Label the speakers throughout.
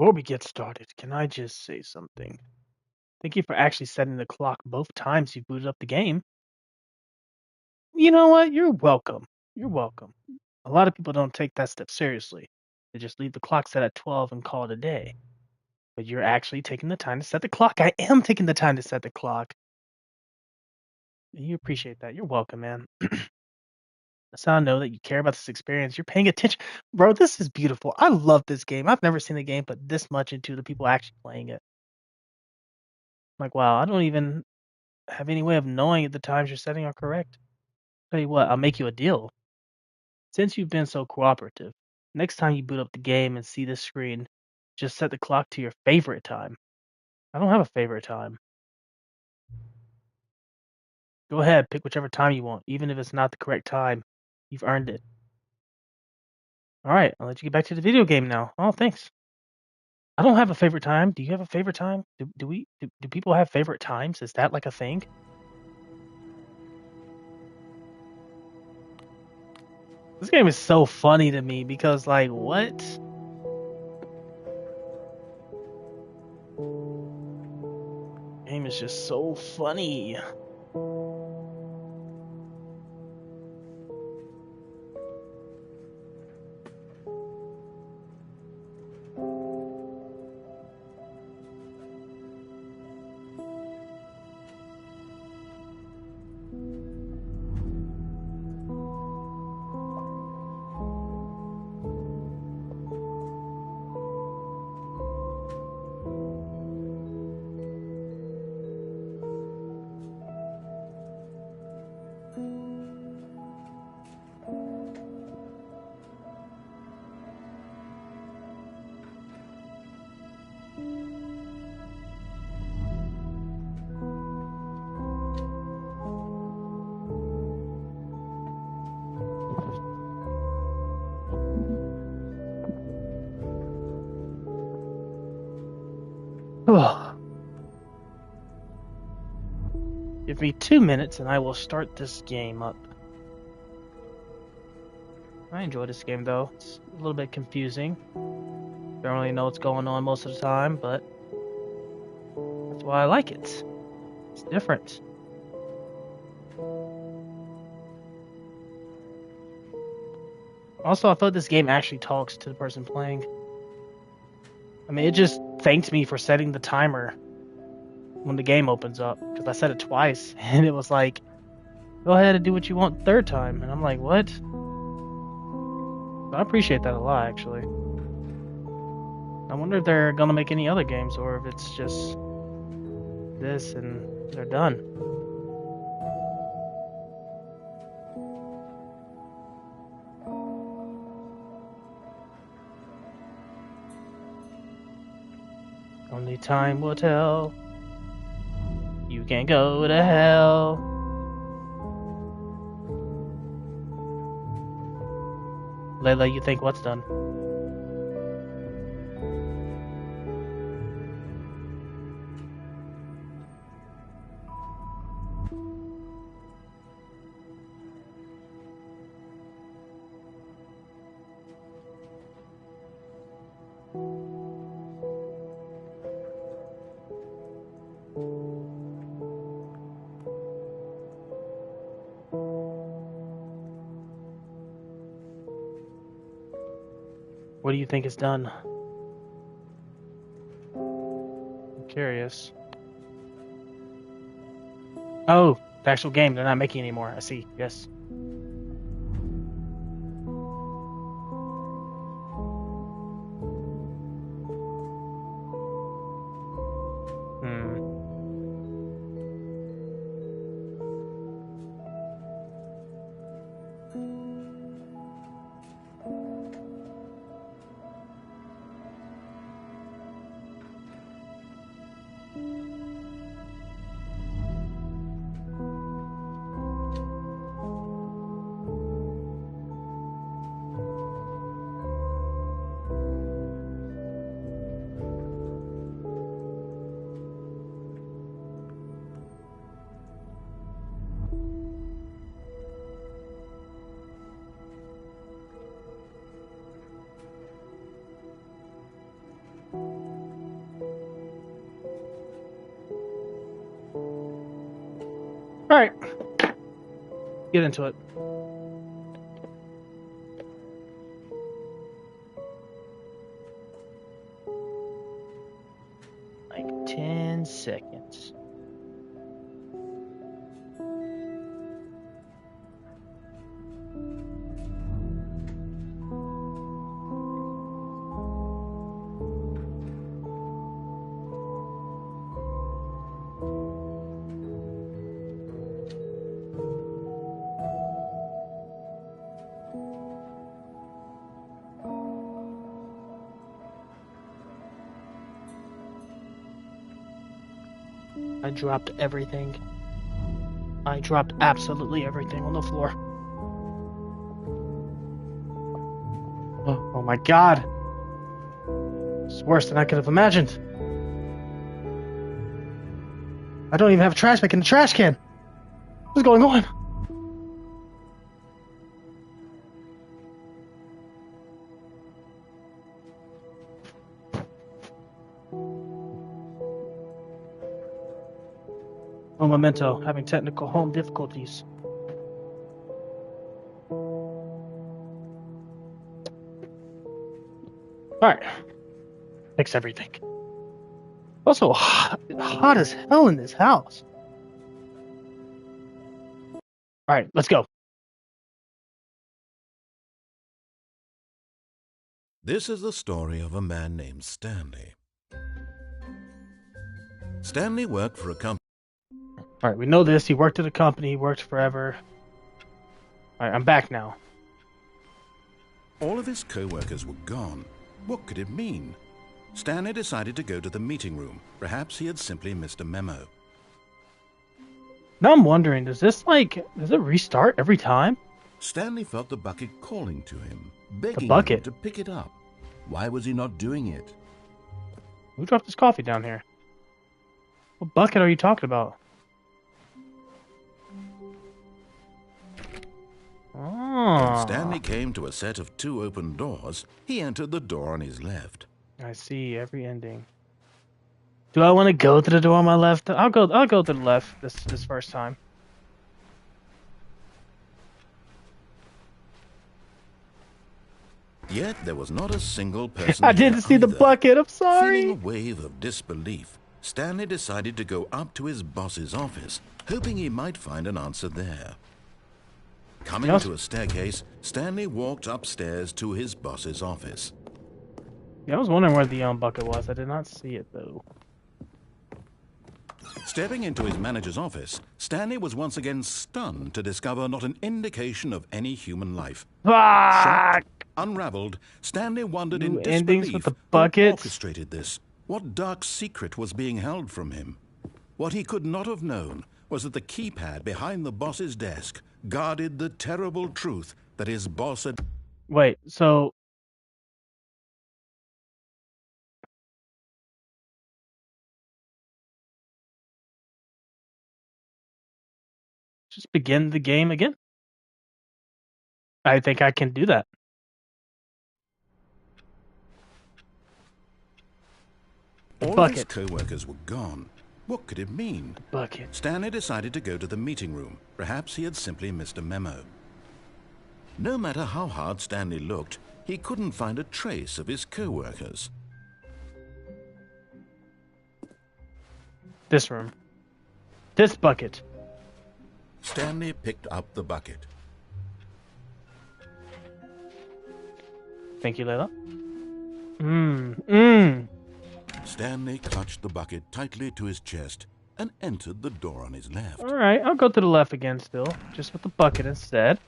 Speaker 1: Before we get started, can I just say something? Thank you for actually setting the clock both times you booted up the game. You know what? You're welcome. You're welcome. A lot of people don't take that step seriously. They just leave the clock set at 12 and call it a day. But you're actually taking the time to set the clock. I am taking the time to set the clock. You appreciate that. You're welcome, man. That's how I know that you care about this experience. You're paying attention. Bro, this is beautiful. I love this game. I've never seen a game put this much into the people actually playing it. Like, wow, I don't even have any way of knowing if the times you're setting are correct. Tell you what, I'll make you a deal. Since you've been so cooperative, next time you boot up the game and see this screen, just set the clock to your favorite time. I don't have a favorite time. Go ahead, pick whichever time you want, even if it's not the correct time. You've earned it. All right, I'll let you get back to the video game now. Oh, thanks. I don't have a favorite time. Do you have a favorite time? Do people have favorite times? Is that like a thing? This game is so funny to me because like what? Game is just so funny. Give me 2 minutes and I will start this game up. I enjoy this game though. It's a little bit confusing. Don't really know what's going on most of the time, but that's why I like it. It's different. Also, I thought this game actually talks to the person playing. I mean, it just thanked me for setting the timer when the game opens up because I said it twice and it was like, go ahead and do what you want third time. And I'm like, what? I appreciate that a lot, actually. I wonder if they're gonna make any other games or if it's just this and they're done. Only time will tell. You can go to hell. Layla, you think what's done? What do you think is done? I'm curious. Oh, the actual game they're not making anymore. I see. Yes. Hmm. All right, get into it. Like 10 seconds. I dropped everything. I dropped absolutely everything on the floor. Oh my god. It's worse than I could have imagined. I don't even have a trash bag in the trash can. What's going on? Oh, memento, having technical home difficulties. Alright. Fix everything. Also, hot as hell in this house. Alright, let's go.
Speaker 2: This is the story of a man named Stanley. Stanley worked for a company.
Speaker 1: Alright, we know this. He worked at a company. He worked forever. Alright, I'm back now.
Speaker 2: All of his co-workers were gone. What could it mean? Stanley decided to go to the meeting room. Perhaps he had simply missed a memo.
Speaker 1: Now I'm wondering, does it restart every time?
Speaker 2: Stanley felt the bucket calling to him, begging him to pick it up. Why was he not doing it?
Speaker 1: Who dropped this coffee down here? What bucket are you talking about?
Speaker 2: When Stanley came to a set of 2 open doors, he entered the door on his left.
Speaker 1: I see every ending. Do I want to go to the door on my left? I'll go to the left this first time.
Speaker 2: Yet there was not a single person.
Speaker 1: I didn't see the bucket. I'm sorry.
Speaker 2: Feeling a wave of disbelief, Stanley decided to go up to his boss's office, hoping he might find an answer there. Coming to a staircase, Stanley walked upstairs to his boss's office.
Speaker 1: Yeah, I was wondering where the bucket was. I did not see it, though.
Speaker 2: Stepping into his manager's office, Stanley was once again stunned to discover not an indication of any human life. Shocked, unraveled, Stanley wondered in disbelief
Speaker 1: with the buckets.
Speaker 2: who orchestrated this. What dark secret was being held from him? What he could not have known was that the keypad behind the boss's desk guarded the terrible truth that his boss had...
Speaker 1: Wait, so... Just begin the game again? I think I can do that.
Speaker 2: All his co-workers were gone. What could it mean?
Speaker 1: Bucket.
Speaker 2: Stanley decided to go to the meeting room. Perhaps he had simply missed a memo. No matter how hard Stanley looked, he couldn't find a trace of his co-workers.
Speaker 1: This room. This bucket.
Speaker 2: Stanley picked up the bucket.
Speaker 1: Thank you, Layla.
Speaker 2: Stanley clutched the bucket tightly to his chest and entered the door on his left.
Speaker 1: Alright, I'll go to the left again still, just with the bucket instead.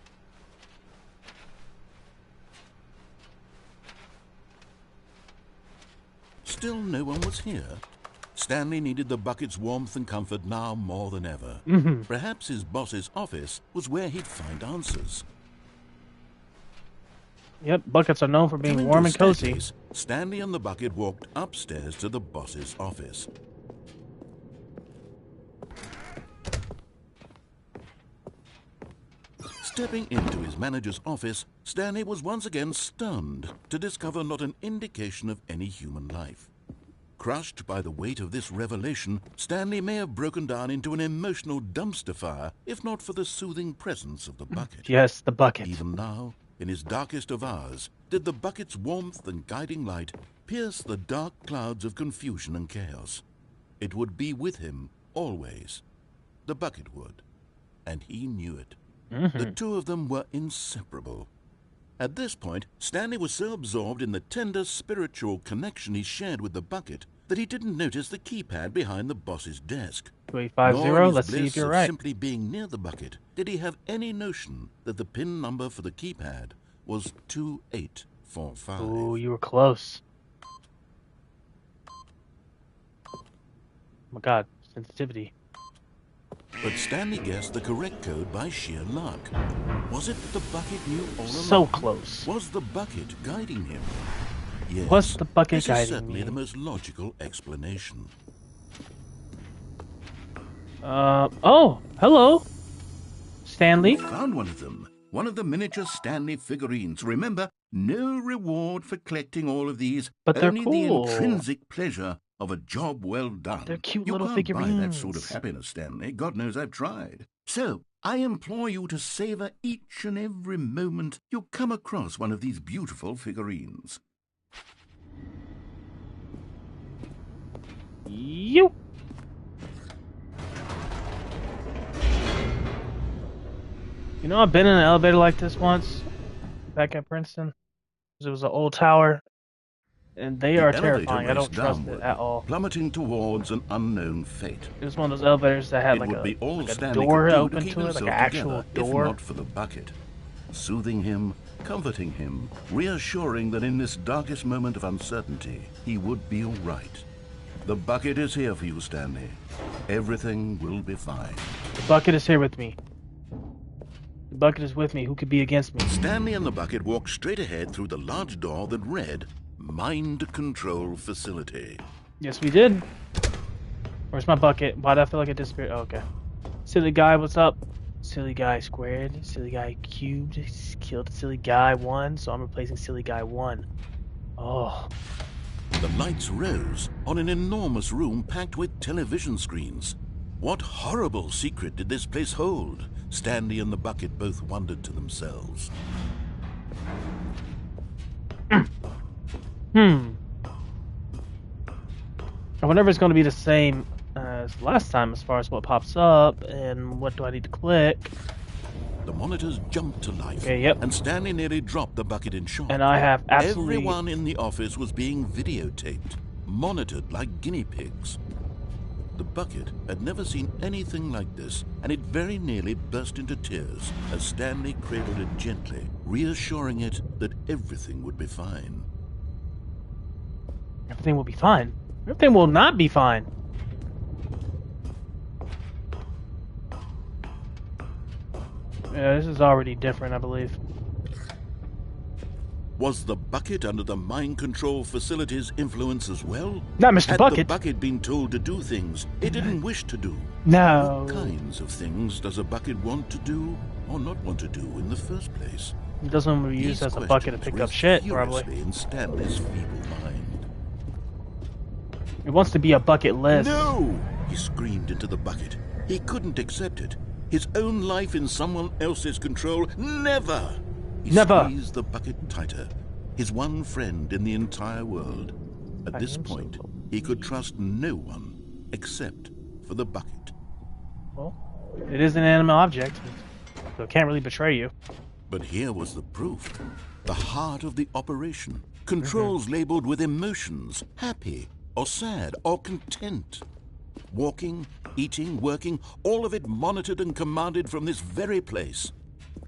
Speaker 2: Still no one was here. Stanley needed the bucket's warmth and comfort now more than ever. Perhaps his boss's office was where he'd find answers.
Speaker 1: Yep, buckets are known for being warm and cozy.
Speaker 2: Stanley and the bucket walked upstairs to the boss's office. Stepping into his manager's office, Stanley was once again stunned to discover not an indication of any human life. Crushed by the weight of this revelation, Stanley may have broken down into an emotional dumpster fire if not for the soothing presence of the bucket.
Speaker 1: Yes, the bucket.
Speaker 2: Even now, in his darkest of hours, did the bucket's warmth and guiding light pierce the dark clouds of confusion and chaos. It would be with him always. The bucket would. And he knew it. The two of them were inseparable. At this point, Stanley was so absorbed in the tender spiritual connection he shared with the bucket that he didn't notice the keypad behind the boss's desk.
Speaker 1: 2850, let's see if you're right.
Speaker 2: Simply being near the bucket, did he have any notion that the pin number for the keypad was 2845?
Speaker 1: Ooh, you were close. Oh my god, sensitivity.
Speaker 2: But Stanley guessed the correct code by sheer luck. Was it that the bucket knew all along?
Speaker 1: So close.
Speaker 2: Was the bucket guiding him? Yes.
Speaker 1: Was the bucket
Speaker 2: this
Speaker 1: guiding
Speaker 2: is certainly
Speaker 1: me?
Speaker 2: the most logical explanation.
Speaker 1: Oh, hello, Stanley.
Speaker 2: Found one of them. One of the miniature Stanley figurines. Remember, no reward for collecting all of these.
Speaker 1: But they're
Speaker 2: only
Speaker 1: cool.
Speaker 2: the intrinsic pleasure of a job well done.
Speaker 1: They're cute
Speaker 2: you
Speaker 1: little
Speaker 2: can't
Speaker 1: figurines.
Speaker 2: buy that sort of happiness, Stanley. God knows I've tried. So, I implore you to savor each and every moment you come across one of these beautiful figurines.
Speaker 1: You. You know, I've been in an elevator like this once, back at Princeton. It was an old tower, and they are terrifying. I don't trust it at all.
Speaker 2: Plummeting towards an unknown fate.
Speaker 1: It was one of those elevators that had like a door open to it, like an actual door.
Speaker 2: If not for the bucket, soothing him, comforting him, reassuring that in this darkest moment of uncertainty, he would be all right. The bucket is here for you, Stanley. Everything will be fine.
Speaker 1: The bucket is here with me. The bucket is with me. Who could be against me?
Speaker 2: Stanley and the bucket walked straight ahead through the large door that read, Mind Control Facility.
Speaker 1: Yes, we did. Where's my bucket? Why do I feel like it disappeared? Oh, okay. Silly guy, what's up? Silly guy squared. Silly guy cubed. Killed silly guy 1, so I'm replacing silly guy 1. Oh.
Speaker 2: The lights rose on an enormous room packed with television screens. What horrible secret did this place hold? Stanley and the bucket both wondered to themselves.
Speaker 1: I wonder if it's going to be the same as last time as far as what pops up and what do I need to click.
Speaker 2: The monitors jumped to life,
Speaker 1: Okay, yep.
Speaker 2: and Stanley nearly dropped the bucket in shock.
Speaker 1: And I have absolutely...
Speaker 2: Everyone in the office was being videotaped, monitored like guinea pigs. The bucket had never seen anything like this, and it very nearly burst into tears as Stanley cradled it gently, reassuring it that everything would be fine.
Speaker 1: Everything will be fine. Everything will not be fine. Yeah, this is already different, I believe.
Speaker 2: Was the bucket under the mind control facility's influence as well?
Speaker 1: Not Mr.
Speaker 2: Had
Speaker 1: Bucket.
Speaker 2: the bucket been told to do things it didn't wish to do?
Speaker 1: No.
Speaker 2: What kinds of things does a bucket want to do or not want to do in the first place?
Speaker 1: It doesn't want to be used as a bucket to pick up shit, probably.
Speaker 2: In Stanley's feeble mind.
Speaker 1: It wants to be a bucket list.
Speaker 2: No! He screamed into the bucket. He couldn't accept it. His own life in someone else's control. Never! He
Speaker 1: Never!
Speaker 2: squeezed the bucket tighter. His one friend in the entire world. At this point, he could trust no one except for the bucket.
Speaker 1: Well, it is an animate object, so it can't really betray you.
Speaker 2: But here was the proof. The heart of the operation. Controls labeled with emotions. Happy, or sad, or content. Walking, eating, working, all of it monitored and commanded from this very place.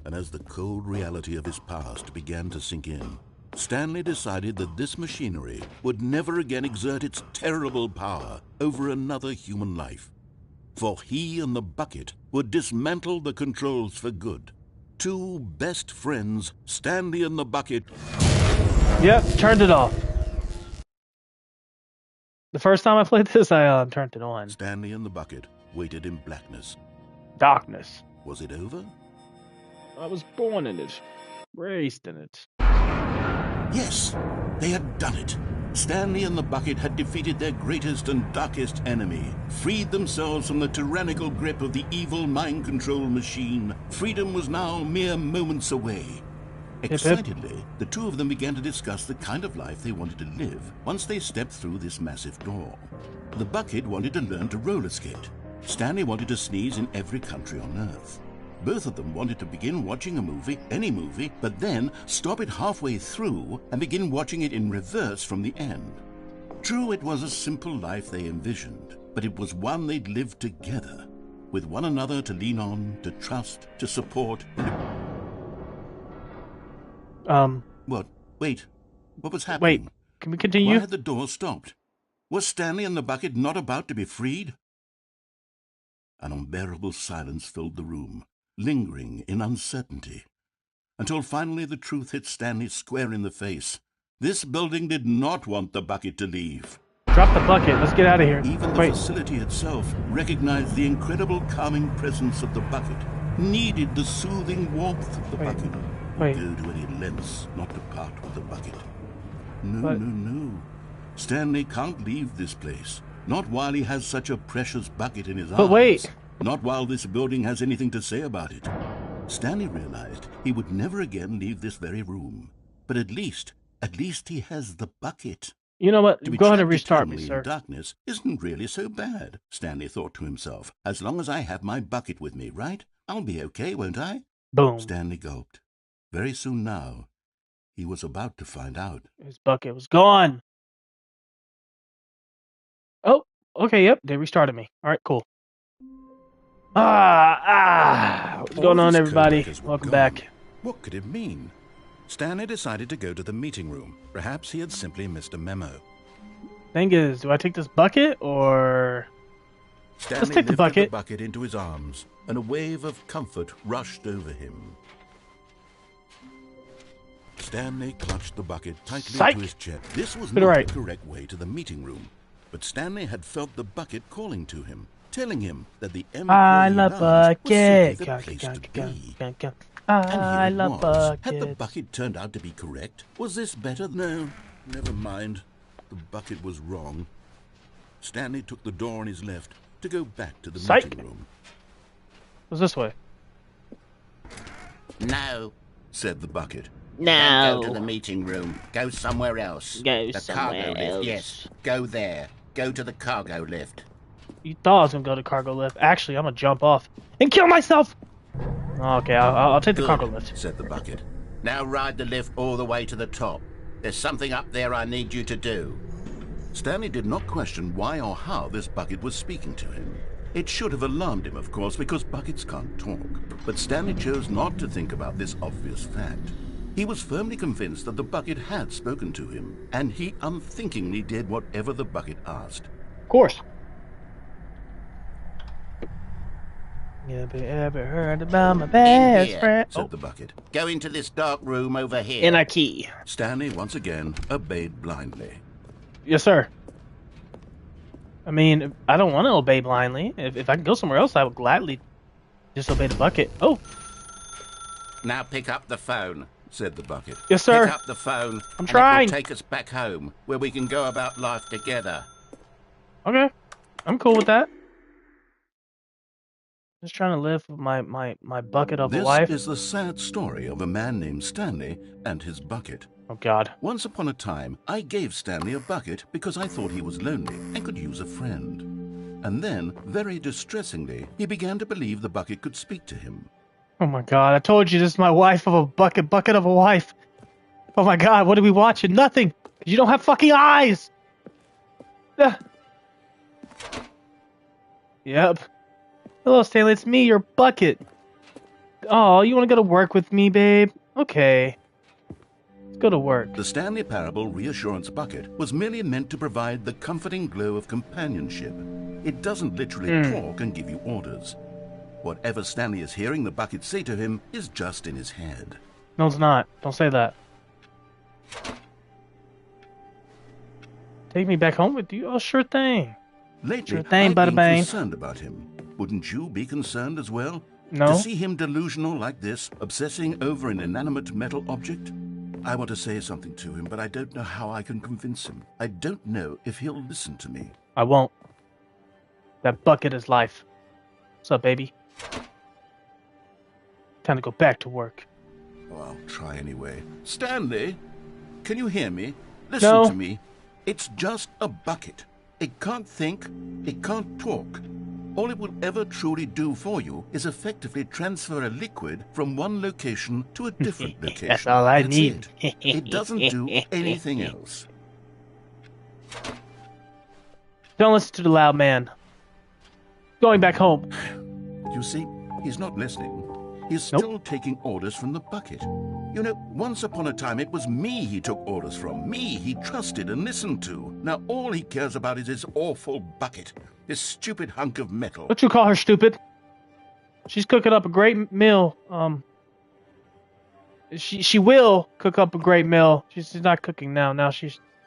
Speaker 2: And as the cold reality of his past began to sink in, Stanley decided that this machinery would never again exert its terrible power over another human life. For he and the bucket would dismantle the controls for good. Two best friends, Stanley and the bucket.
Speaker 1: Yep, turned it off. The first time I played this, I turned it on.
Speaker 2: Stanley and the bucket waited in blackness.
Speaker 1: Darkness.
Speaker 2: Was it over?
Speaker 1: I was born in it. Raised in it.
Speaker 2: Yes, they had done it. Stanley and the bucket had defeated their greatest and darkest enemy, freed themselves from the tyrannical grip of the evil mind control machine. Freedom was now mere moments away. Excitedly, the two of them began to discuss the kind of life they wanted to live once they stepped through this massive door. The bucket wanted to learn to roller skate. Stanley wanted to sneeze in every country on Earth. Both of them wanted to begin watching a movie, any movie, but then stop it halfway through and begin watching it in reverse from the end. True, it was a simple life they envisioned, but it was one they'd lived together, with one another to lean on, to trust, to support. What? Wait. What was happening?
Speaker 1: Wait, can we continue?
Speaker 2: Why had the door stopped? Was Stanley and the bucket not about to be freed? An unbearable silence filled the room, lingering in uncertainty, until finally the truth hit Stanley square in the face. This building did not want the bucket to leave.
Speaker 1: Drop the bucket. Let's get out of here.
Speaker 2: Even the facility itself recognized the incredible calming presence of the bucket, needed the soothing warmth of the bucket. Go to any lengths not to part with the bucket. No. Stanley can't leave this place. Not while he has such a precious bucket in his arms.
Speaker 1: But wait.
Speaker 2: Not while this building has anything to say about it. Stanley realized he would never again leave this very room. But at least he has the bucket.
Speaker 1: You know what?
Speaker 2: To be
Speaker 1: Go ahead and
Speaker 2: trapped
Speaker 1: restart me,
Speaker 2: eternally
Speaker 1: sir.
Speaker 2: in darkness isn't really so bad, Stanley thought to himself. As long as I have my bucket with me, right? I'll be okay, won't I?
Speaker 1: Boom.
Speaker 2: Stanley gulped. Very soon now, he was about to find out.
Speaker 1: His bucket was gone. Oh, okay, yep, they restarted me. All right, cool. What's going on, everybody? Welcome back.
Speaker 2: What could it mean? Stanley decided to go to the meeting room. Perhaps he had simply missed a memo.
Speaker 1: Thing is, do I take this bucket or...
Speaker 2: Stanley
Speaker 1: Let's take the
Speaker 2: lifted
Speaker 1: bucket.
Speaker 2: the bucket into his arms, and a wave of comfort rushed over him. Stanley clutched the bucket tightly to his chest. This was not the correct way to the meeting room, but Stanley had felt the bucket calling to him, telling him that the
Speaker 1: I love bucket.
Speaker 2: And here it was.
Speaker 1: bucket.
Speaker 2: Had the bucket turned out to be correct? Was this better? No, never mind. The bucket was wrong. Stanley took the door on his left to go back to the meeting room.
Speaker 1: What's this way?
Speaker 3: No,
Speaker 2: said the bucket.
Speaker 3: No. Don't go to the meeting room. Go somewhere else.
Speaker 1: Go
Speaker 3: the
Speaker 1: somewhere
Speaker 3: cargo
Speaker 1: else.
Speaker 3: lift. Yes, go there. Go to the cargo lift.
Speaker 1: You thought I was gonna go to cargo lift. Actually, I'm gonna jump off and kill myself. Okay, I'll take the cargo lift.
Speaker 2: Said the bucket.
Speaker 3: Now ride the lift all the way to the top. There's something up there I need you to do.
Speaker 2: Stanley did not question why or how this bucket was speaking to him. It should have alarmed him, of course, because buckets can't talk. But Stanley chose not to think about this obvious fact. He was firmly convinced that the bucket had spoken to him, and he unthinkingly did whatever the bucket asked.
Speaker 1: Of course. You ever heard about my best friend?
Speaker 2: Said the bucket.
Speaker 3: Go into this dark room over here.
Speaker 1: In a key.
Speaker 2: Stanley once again obeyed blindly.
Speaker 1: Yes, sir. I mean, I don't want to obey blindly. If I can go somewhere else, I would gladly disobey the bucket. Oh.
Speaker 3: Now pick up the phone.
Speaker 2: Said the bucket.
Speaker 1: Yes, sir.
Speaker 3: Pick up the phone.
Speaker 1: I'm trying.
Speaker 3: It will take us back home, where we can go about life together.
Speaker 1: Okay. I'm cool with that. Just trying to live with my bucket of a wife.
Speaker 2: This is the sad story of a man named Stanley and his bucket.
Speaker 1: Oh, God.
Speaker 2: Once upon a time, I gave Stanley a bucket because I thought he was lonely and could use a friend. And then, very distressingly, he began to believe the bucket could speak to him.
Speaker 1: Oh, my God. I told you this is my wife of a bucket of a wife. Oh, my God. What are we watching? Nothing. You don't have fucking eyes. Yep. Hello, Stanley. It's me, your bucket. Oh, you want to go to work with me, babe? Okay. Let's go to work.
Speaker 2: The Stanley Parable Reassurance Bucket was merely meant to provide the comforting glow of companionship. It doesn't literally talk and give you orders. Whatever Stanley is hearing the bucket say to him is just in his head.
Speaker 1: No, it's not. Don't say that. Take me back home with you? Oh, sure thing.
Speaker 2: Lately,
Speaker 1: Sure thing,
Speaker 2: I've been
Speaker 1: bada bang.
Speaker 2: concerned about him. Wouldn't you be concerned as well?
Speaker 1: No.
Speaker 2: To see him delusional like this, obsessing over an inanimate metal object? I want to say something to him, but I don't know how I can convince him. I don't know if he'll listen to me.
Speaker 1: I won't. That bucket is life. What's up, baby? Time to go back to work.
Speaker 2: Oh, I'll try anyway. Stanley, can you hear me? Listen
Speaker 1: No.
Speaker 2: to me. It's just a bucket. It can't think, it can't talk. All it will ever truly do for you is effectively transfer a liquid from one location to a different location.
Speaker 1: That's all I need.
Speaker 2: It doesn't do anything else.
Speaker 1: Don't listen to the loud man. Going back home.
Speaker 2: You see, he's not listening. He's still taking orders from the bucket. You know, once upon a time it was me he took orders from. Me he trusted and listened to. Now all he cares about is his awful bucket. This stupid hunk of metal.
Speaker 1: What you call her, stupid? She's cooking up a great meal. She will cook up a great meal. She's not cooking now. Now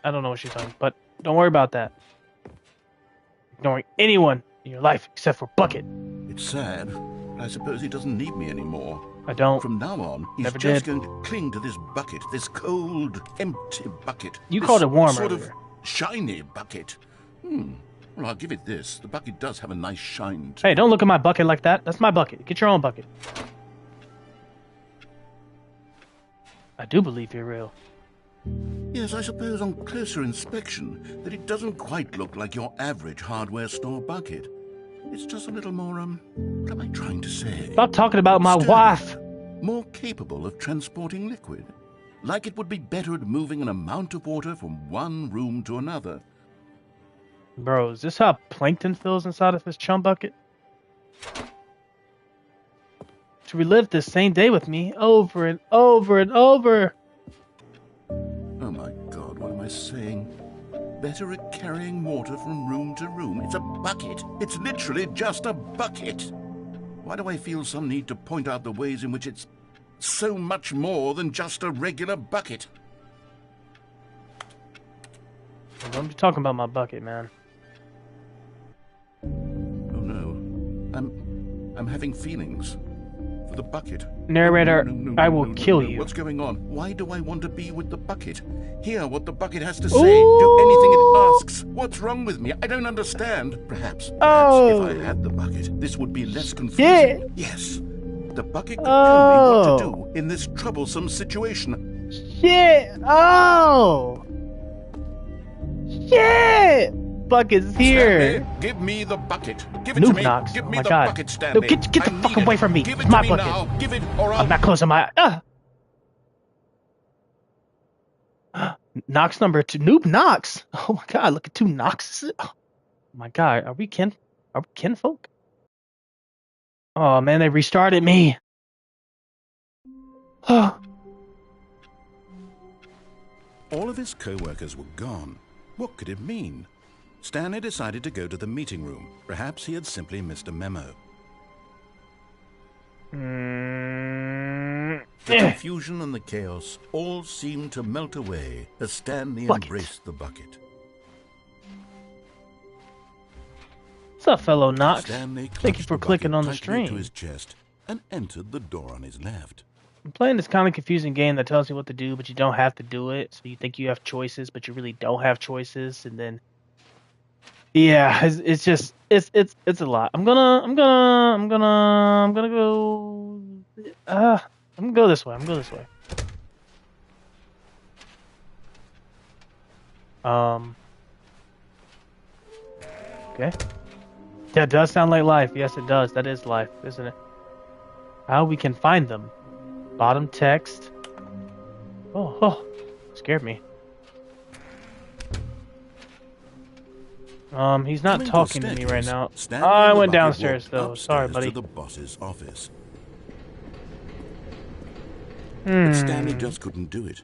Speaker 1: I don't know what she's doing, but don't worry about that. Ignoring anyone in your life except for Bucket.
Speaker 2: It's sad. I suppose he doesn't need me anymore.
Speaker 1: I don't.
Speaker 2: From now on, he's
Speaker 1: Never
Speaker 2: just
Speaker 1: did.
Speaker 2: going to cling to this bucket, this cold, empty bucket.
Speaker 1: You
Speaker 2: This
Speaker 1: called it warm
Speaker 2: sort
Speaker 1: earlier.
Speaker 2: of shiny bucket. Well, I'll give it this. The bucket does have a nice shine to
Speaker 1: Hey,
Speaker 2: it.
Speaker 1: don't look at my bucket like that. That's my bucket. Get your own bucket. I do believe you're real.
Speaker 2: Yes, I suppose on closer inspection that it doesn't quite look like your average hardware store bucket. It's just a little more, what am I trying to say?
Speaker 1: Stop talking about my
Speaker 2: Sturdy,
Speaker 1: wife.
Speaker 2: More capable of transporting liquid. Like it would be better at moving an amount of water from one room to another.
Speaker 1: Bro, is this how plankton feels inside of his chum bucket? To relive this same day with me over and over and over.
Speaker 2: Oh my God, what am I saying? Better at carrying water from room to room. It's a bucket. It's literally just a bucket. Why do I feel some need to point out the ways in which it's so much more than just a regular bucket?
Speaker 1: Don't be talking about my bucket, man.
Speaker 2: Oh no. I'm having feelings. For the bucket.
Speaker 1: Narrator,
Speaker 2: No,
Speaker 1: I will kill you.
Speaker 2: What's going on? Why do I want to be with the bucket? Hear what the bucket has to say. Do anything it asks. What's wrong with me? I don't understand. Perhaps if I had the bucket, this would be less confusing.
Speaker 1: Yeah.
Speaker 2: Yes. The bucket could tell me what to
Speaker 1: Oh.
Speaker 2: do in this troublesome situation.
Speaker 1: Shit! Oh! Shit! Bucket's here.
Speaker 2: Stanley, give me the bucket. Give it
Speaker 1: Noob
Speaker 2: to me.
Speaker 1: knocks.
Speaker 2: Give
Speaker 1: Oh
Speaker 2: me
Speaker 1: my
Speaker 2: the
Speaker 1: God.
Speaker 2: bucket, Stanley.
Speaker 1: No, get the
Speaker 2: I
Speaker 1: fuck
Speaker 2: need
Speaker 1: away
Speaker 2: it.
Speaker 1: from me.
Speaker 2: Give it
Speaker 1: It's my
Speaker 2: to me
Speaker 1: bucket.
Speaker 2: now. Give it, or
Speaker 1: I'm not closing my Knox number 2. Noob Knox. Oh my God! Look at 2 Knoxes. Oh my God! Are we kinfolk? Oh man, they restarted me. Oh.
Speaker 2: All of his co-workers were gone. What could it mean? Stanley decided to go to the meeting room. Perhaps he had simply missed a memo. The confusion and the chaos all seemed to melt away as Stanley embraced the bucket.
Speaker 1: What's up, fellow Knox?
Speaker 2: Stanley
Speaker 1: Thank you for clicking on the
Speaker 2: tightly to
Speaker 1: stream.
Speaker 2: his chest and entered the door on his left.
Speaker 1: I'm playing this kind of confusing game that tells you what to do, but you don't have to do it. So you think you have choices, but you really don't have choices, and then yeah, it's just it's a lot. I'm gonna go. I'm gonna go this way. I'm gonna go this way. Okay. That does sound like life. Yes, it does. That is life, isn't it? How we can find them. Bottom text. Oh, scared me. He's not
Speaker 2: Coming
Speaker 1: talking
Speaker 2: a
Speaker 1: to me right
Speaker 2: staircase,
Speaker 1: now.
Speaker 2: Stanley
Speaker 1: I
Speaker 2: and the
Speaker 1: went
Speaker 2: bucket
Speaker 1: downstairs
Speaker 2: walked
Speaker 1: though.
Speaker 2: upstairs
Speaker 1: Sorry, buddy.
Speaker 2: to the boss's office. But Stanley just couldn't do it.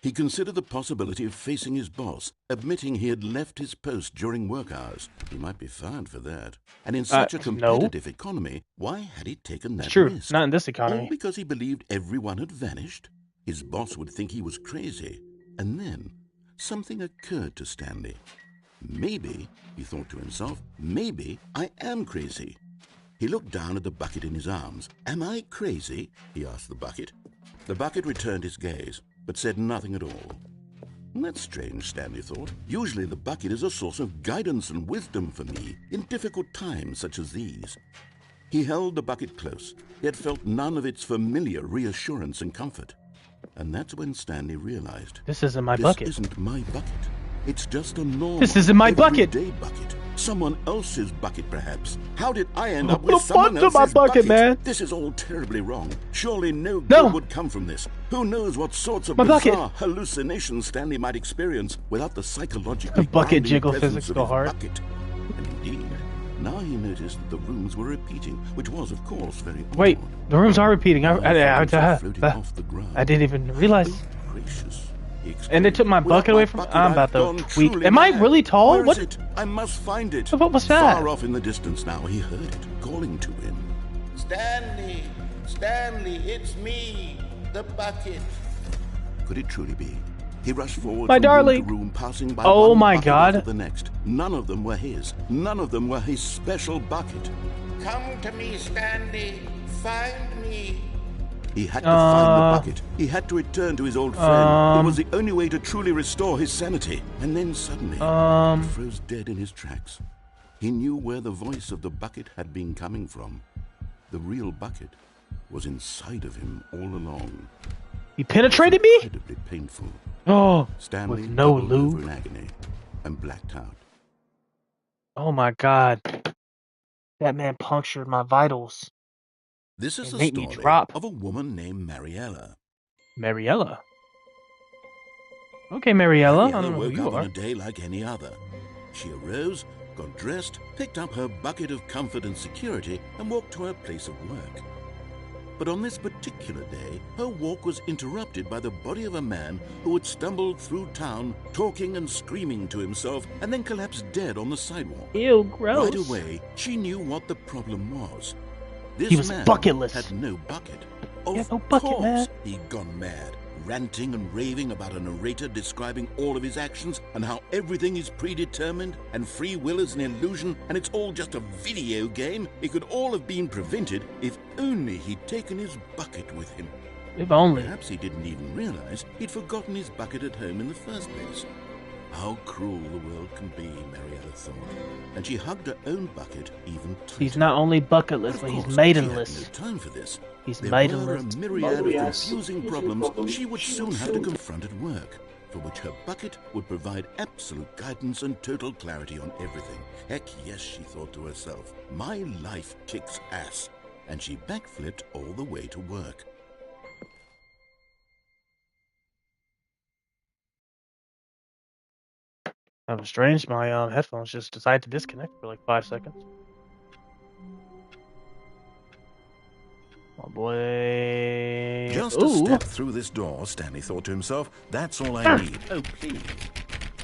Speaker 2: He considered the possibility of facing his boss, admitting he had left his post during work hours. He might be fired for that. And in such a competitive economy, why had he taken that risk?
Speaker 1: Not in this economy.
Speaker 2: All because he believed everyone had vanished? His boss would think he was crazy. And then something occurred to Stanley. Maybe, he thought to himself, maybe I am crazy. He looked down at the bucket in his arms. Am I crazy? He asked the bucket. The bucket returned his gaze. but said nothing at all. That's strange, Stanley thought. Usually the bucket is a source of guidance and wisdom for me in difficult times such as these. He held the bucket close, yet felt none of its familiar reassurance and comfort. And that's when Stanley realized,
Speaker 1: this isn't my bucket.
Speaker 2: This isn't my bucket. It's just a normal,
Speaker 1: this isn't my bucket.
Speaker 2: everyday bucket. Someone else's bucket, perhaps. How did I end up
Speaker 1: What
Speaker 2: with
Speaker 1: the
Speaker 2: someone
Speaker 1: fuck's in
Speaker 2: else's
Speaker 1: my bucket, man?
Speaker 2: This is all terribly wrong. Surely no good would come from this. Who knows what sorts of bizarre hallucinations Stanley might experience without the psychological
Speaker 1: bucket jiggle physics go hard.
Speaker 2: Bucket. And indeed, now he noticed that the rooms were repeating, which was, of course, very odd.
Speaker 1: Wait, the rooms are repeating. I didn't even realize.
Speaker 2: Oh, gracious.
Speaker 1: And they took my bucket away from me? I'm about to tweak. Am I really tall?
Speaker 2: Where
Speaker 1: what?
Speaker 2: Is it? I must find it.
Speaker 1: What was that?
Speaker 2: Far off in the distance now, he heard it, calling to him.
Speaker 3: Stanley! Stanley, it's me! The bucket!
Speaker 2: Could it truly be? He rushed forward
Speaker 1: my
Speaker 2: from
Speaker 1: darling.
Speaker 2: room to room, passing by
Speaker 1: oh
Speaker 2: one
Speaker 1: my
Speaker 2: bucket
Speaker 1: God.
Speaker 2: after the next. None of them were his. None of them were his special bucket.
Speaker 3: Come to me, Stanley! Find me!
Speaker 2: He had to find the bucket. He had to return to his old friend. It was the only way to truly restore his sanity. And then suddenly, he froze dead in his tracks. He knew where the voice of the bucket had been coming from. The real bucket was inside of him all along.
Speaker 1: He penetrated me?
Speaker 2: Incredibly painful.
Speaker 1: Oh,
Speaker 2: Stanley
Speaker 1: with no
Speaker 2: doubled
Speaker 1: lube.
Speaker 2: over in agony and blacked out.
Speaker 1: Oh my God. That man punctured my vitals.
Speaker 2: This is the
Speaker 1: made me
Speaker 2: story
Speaker 1: drop.
Speaker 2: of a woman named Mariella.
Speaker 1: Mariella? Okay, Mariella. I don't know
Speaker 2: woke
Speaker 1: who you
Speaker 2: up on
Speaker 1: are.
Speaker 2: a day like any other. She arose, got dressed, picked up her bucket of comfort and security, and walked to her place of work. But on this particular day, her walk was interrupted by the body of a man who had stumbled through town, talking and screaming to himself, and then collapsed dead on the sidewalk.
Speaker 1: Ew, gross.
Speaker 2: Right away, she knew what the problem was. This
Speaker 1: He was
Speaker 2: man
Speaker 1: bucketless.
Speaker 2: had no bucket.
Speaker 1: He had
Speaker 2: Of
Speaker 1: no bucket,
Speaker 2: course,
Speaker 1: man.
Speaker 2: he'd gone mad, ranting and raving about a narrator describing all of his actions and how everything is predetermined and free will is an illusion and it's all just a video game. It could all have been prevented if only he'd taken his bucket with him.
Speaker 1: If only.
Speaker 2: Perhaps he didn't even realize he'd forgotten his bucket at home in the first place. How cruel the world can be, Mariella thought, and she hugged her own bucket even tighter.
Speaker 1: He's not only bucketless, but he's maidenless.
Speaker 2: She had no time for this.
Speaker 1: He's
Speaker 2: There
Speaker 1: maidenless.
Speaker 2: were a myriad of confusing problems she would soon have to confront at work, for which her bucket would provide absolute guidance and total clarity on everything. Heck yes, she thought to herself, my life kicks ass. And she backflipped all the way to work.
Speaker 1: That was strange. My headphones just decided to disconnect for like 5 seconds. Oh boy.
Speaker 2: Just a step through this door, Stanley thought to himself. That's all I need.
Speaker 3: Oh, please.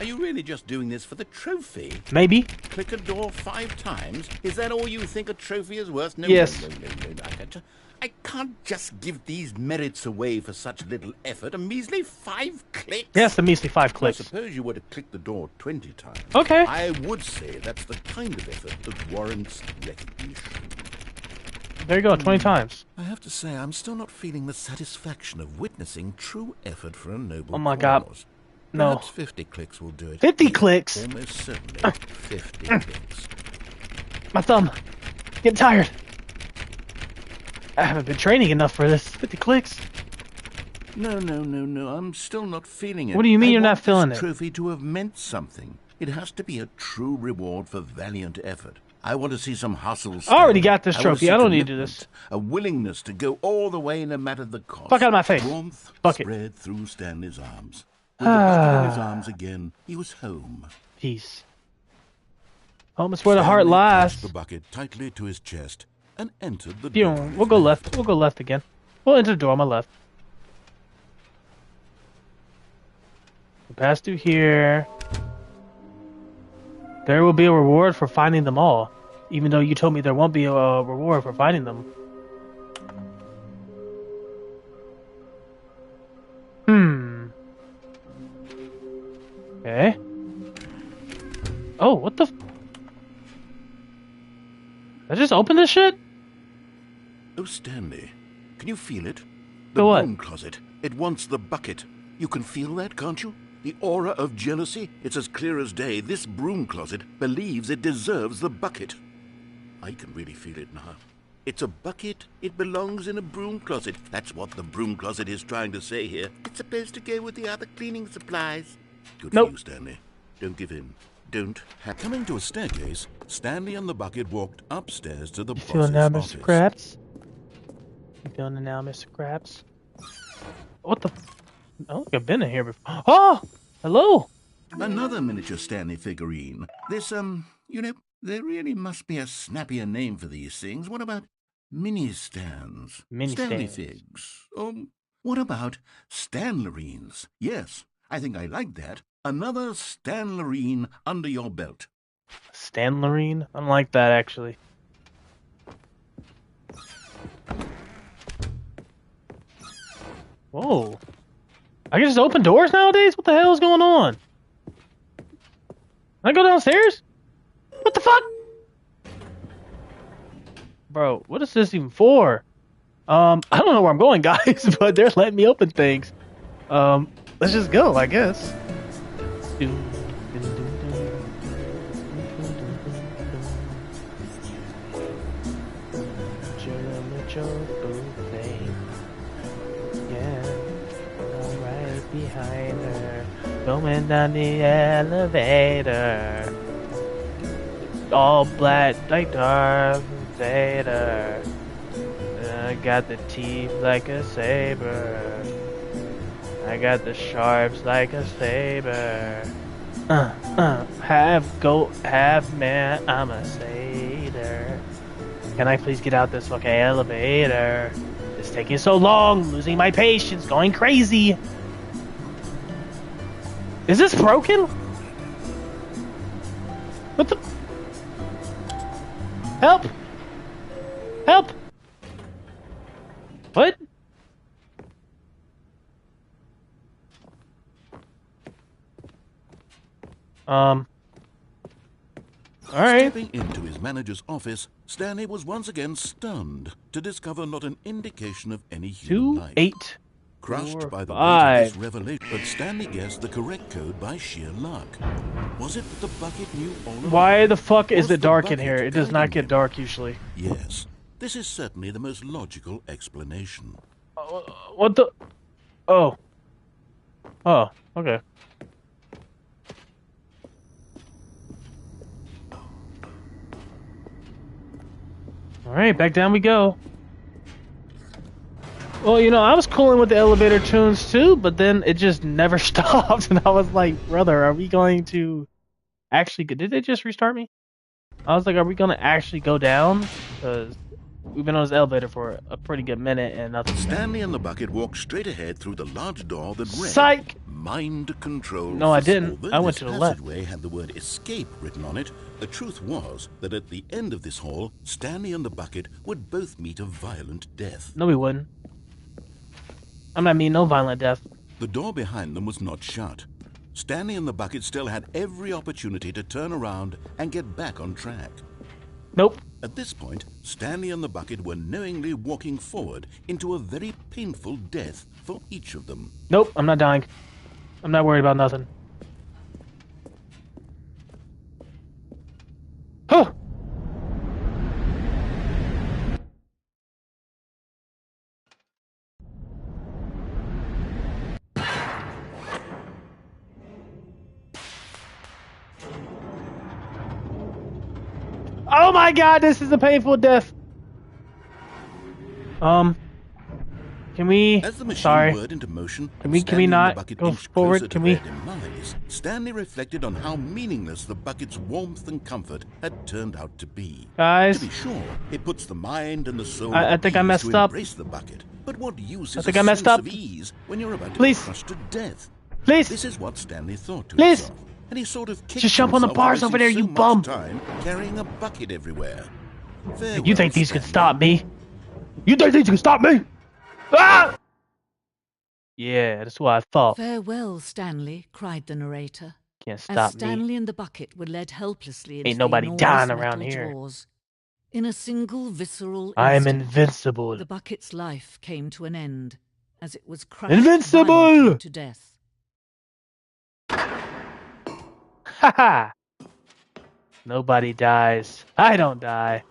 Speaker 3: Are you really just doing this for the trophy?
Speaker 1: Maybe.
Speaker 3: Click a door 5 times? Is that all you think a trophy is worth? No,
Speaker 1: Yes.
Speaker 3: No. I can't just give these merits away for such little effort. A measly 5 clicks?
Speaker 1: Yes, the measly 5 clicks.
Speaker 3: I suppose you were to click the door 20 times.
Speaker 1: Okay.
Speaker 3: I would say that's the kind of effort that warrants recognition.
Speaker 1: There you go, 20 times.
Speaker 2: I have to say, I'm still not feeling the satisfaction of witnessing true effort for a noble
Speaker 1: Oh my
Speaker 2: cause.
Speaker 1: God. No.
Speaker 2: Perhaps 50 clicks will do it.
Speaker 1: 50 clicks?
Speaker 2: Almost certainly 50 clicks.
Speaker 1: My thumb. Getting tired. I haven't been training enough for this. 50 clicks.
Speaker 2: No. I'm still not feeling it.
Speaker 1: What do you mean you're
Speaker 2: I
Speaker 1: not
Speaker 2: want
Speaker 1: feeling
Speaker 2: this
Speaker 1: it?
Speaker 2: trophy to have meant something. It has to be a true reward for valiant effort. I want to see some hustle.
Speaker 1: I already got this
Speaker 2: want
Speaker 1: trophy.
Speaker 2: see
Speaker 1: I don't need to do this.
Speaker 2: commitment, A willingness to go all the way no matter the cost.
Speaker 1: Fuck out of my face.
Speaker 2: Warmth
Speaker 1: Bucket.
Speaker 2: spread through Stanley's arms. With the bucket in his arms again, he was home.
Speaker 1: Peace. Home is where the heart
Speaker 2: Stanley
Speaker 1: lies.
Speaker 2: clutched the bucket tightly to his chest and entered the
Speaker 1: Pew.
Speaker 2: door.
Speaker 1: We'll go left. We'll go left again. We'll enter the door on my left. We'll pass through here. There will be a reward for finding them all. Even though you told me there won't be a reward for finding them. Okay. Oh, what the... I just opened this shit?
Speaker 2: Oh, Stanley, can you feel it? The
Speaker 1: The what?
Speaker 2: broom closet. It wants the bucket.
Speaker 3: You can feel that, can't you? The aura of jealousy? It's as clear as day. This broom closet believes it deserves the bucket. I can really feel it now. It's a bucket. It belongs in a broom closet. That's what the broom closet is trying to say here. It's supposed to go with the other cleaning supplies. Good for you, Stanley. Don't give in. Don't have...
Speaker 2: Coming to a staircase, Stanley and the bucket walked upstairs to the
Speaker 1: You
Speaker 2: boss's
Speaker 1: feeling now,
Speaker 2: office.
Speaker 1: Mr. Krabs? You feeling it now, Mr. Krabs? What the? I don't think I've been in here before. Oh! Hello!
Speaker 3: Another miniature Stanley figurine. This, you know, there really must be a snappier name for these things. What about mini-stands? Stanley
Speaker 1: Mini-stands.
Speaker 3: figs. What about Stanlerines? Yes, I think I like that. Another Stanlerine under your belt.
Speaker 1: Stanlerine? I don't like that, actually. Whoa. I can just open doors nowadays? What the hell is going on? Can I go downstairs? What the fuck? Bro, what is this even for? I don't know where I'm going, guys, but they're letting me open things. Let's just go, I guess. Behind her, going down the elevator. All black like Darth Vader. I got the teeth like a saber. I got the sharps like a saber. Half goat, half man, I'm a satyr. Can I please get out this fucking elevator? It's taking so long, losing my patience, going crazy. Is this broken? What the? Help! Help! What? Alright.
Speaker 2: Stepping into his manager's office, Stanley was once again stunned to discover not an indication of any human
Speaker 1: 2,
Speaker 2: life.
Speaker 1: 8,
Speaker 2: Crushed
Speaker 1: 4,
Speaker 2: by the weight
Speaker 1: 5.
Speaker 2: of this revelation, but Stanley guessed the correct code by sheer luck. Was it that the bucket knew all along?
Speaker 1: Why the fuck is
Speaker 2: Was
Speaker 1: it
Speaker 2: the
Speaker 1: dark in
Speaker 2: bucket
Speaker 1: here? It does not
Speaker 2: guiding
Speaker 1: get
Speaker 2: him?
Speaker 1: dark usually.
Speaker 2: Yes, this is certainly the most logical explanation.
Speaker 1: What the? Oh. Oh, okay. Alright, back down we go. Well, you know, I was cooling with the elevator tunes too, but then it just never stopped, and I was like, brother, are we going to actually... Did they just restart me? I was like, are we going to actually go down? Because we've been on this elevator for a pretty good minute, and nothing.
Speaker 2: Stanley and the bucket walked straight ahead through the large door that read,
Speaker 1: Psych!
Speaker 2: Mind Control.
Speaker 1: No, I didn't.
Speaker 2: Although
Speaker 1: I went
Speaker 2: this
Speaker 1: to the left.
Speaker 2: passageway had the word escape written on it, the truth was that at the end of this hall, Stanley and the bucket would both meet a violent death.
Speaker 1: No, we wouldn't. I'm not mean no violent death.
Speaker 2: The door behind them was not shut. Stanley and the bucket still had every opportunity to turn around and get back on track.
Speaker 1: Nope.
Speaker 2: At this point, Stanley and the bucket were knowingly walking forward into a very painful death for each of them.
Speaker 1: Nope, I'm not dying. I'm not worried about nothing. Huh! Oh my god, this is a painful death. Can we...
Speaker 2: As the machine
Speaker 1: Sorry.
Speaker 2: whirred into motion,
Speaker 1: Can we
Speaker 2: Stanley and the
Speaker 1: not
Speaker 2: bucket
Speaker 1: go
Speaker 2: inched
Speaker 1: forward?
Speaker 2: closer to
Speaker 1: Can we?
Speaker 2: their demise, Stanley reflected on how meaningless the bucket's warmth and comfort had turned out to be.
Speaker 1: Guys,
Speaker 2: To be sure, it puts the mind and the soul
Speaker 1: I
Speaker 2: at
Speaker 1: think I
Speaker 2: ease
Speaker 1: messed
Speaker 2: to
Speaker 1: up.
Speaker 2: embrace the bucket. But what use
Speaker 1: I
Speaker 2: is
Speaker 1: think
Speaker 2: a
Speaker 1: I messed
Speaker 2: sense
Speaker 1: up.
Speaker 2: of ease when you're about to
Speaker 1: Please.
Speaker 2: be crushed to death?
Speaker 1: please,
Speaker 2: This is what Stanley thought to
Speaker 1: Please.
Speaker 2: himself, and he sort of kicked
Speaker 1: Just jump on the
Speaker 2: himself
Speaker 1: bars
Speaker 2: for
Speaker 1: over there,
Speaker 2: wasting
Speaker 1: you
Speaker 2: so
Speaker 1: bum.
Speaker 2: much time carrying a bucket everywhere. Farewell,
Speaker 1: you think these can
Speaker 2: Stanley.
Speaker 1: stop me? You think these can stop me? Ah! Yeah, that's what I thought.
Speaker 4: Farewell, Stanley, cried the narrator.
Speaker 1: Can't
Speaker 4: As
Speaker 1: stop me.
Speaker 4: Stanley and the bucket were led helplessly into
Speaker 1: Ain't nobody
Speaker 4: the
Speaker 1: dying
Speaker 4: enormous
Speaker 1: around
Speaker 4: metal
Speaker 1: here.
Speaker 4: jaws. In a single visceral
Speaker 1: I am
Speaker 4: instant,
Speaker 1: invincible.
Speaker 4: the bucket's life came to an end as it was crushed
Speaker 1: Invincible!
Speaker 4: violently to death.
Speaker 1: Ha ha! Nobody dies. I don't die.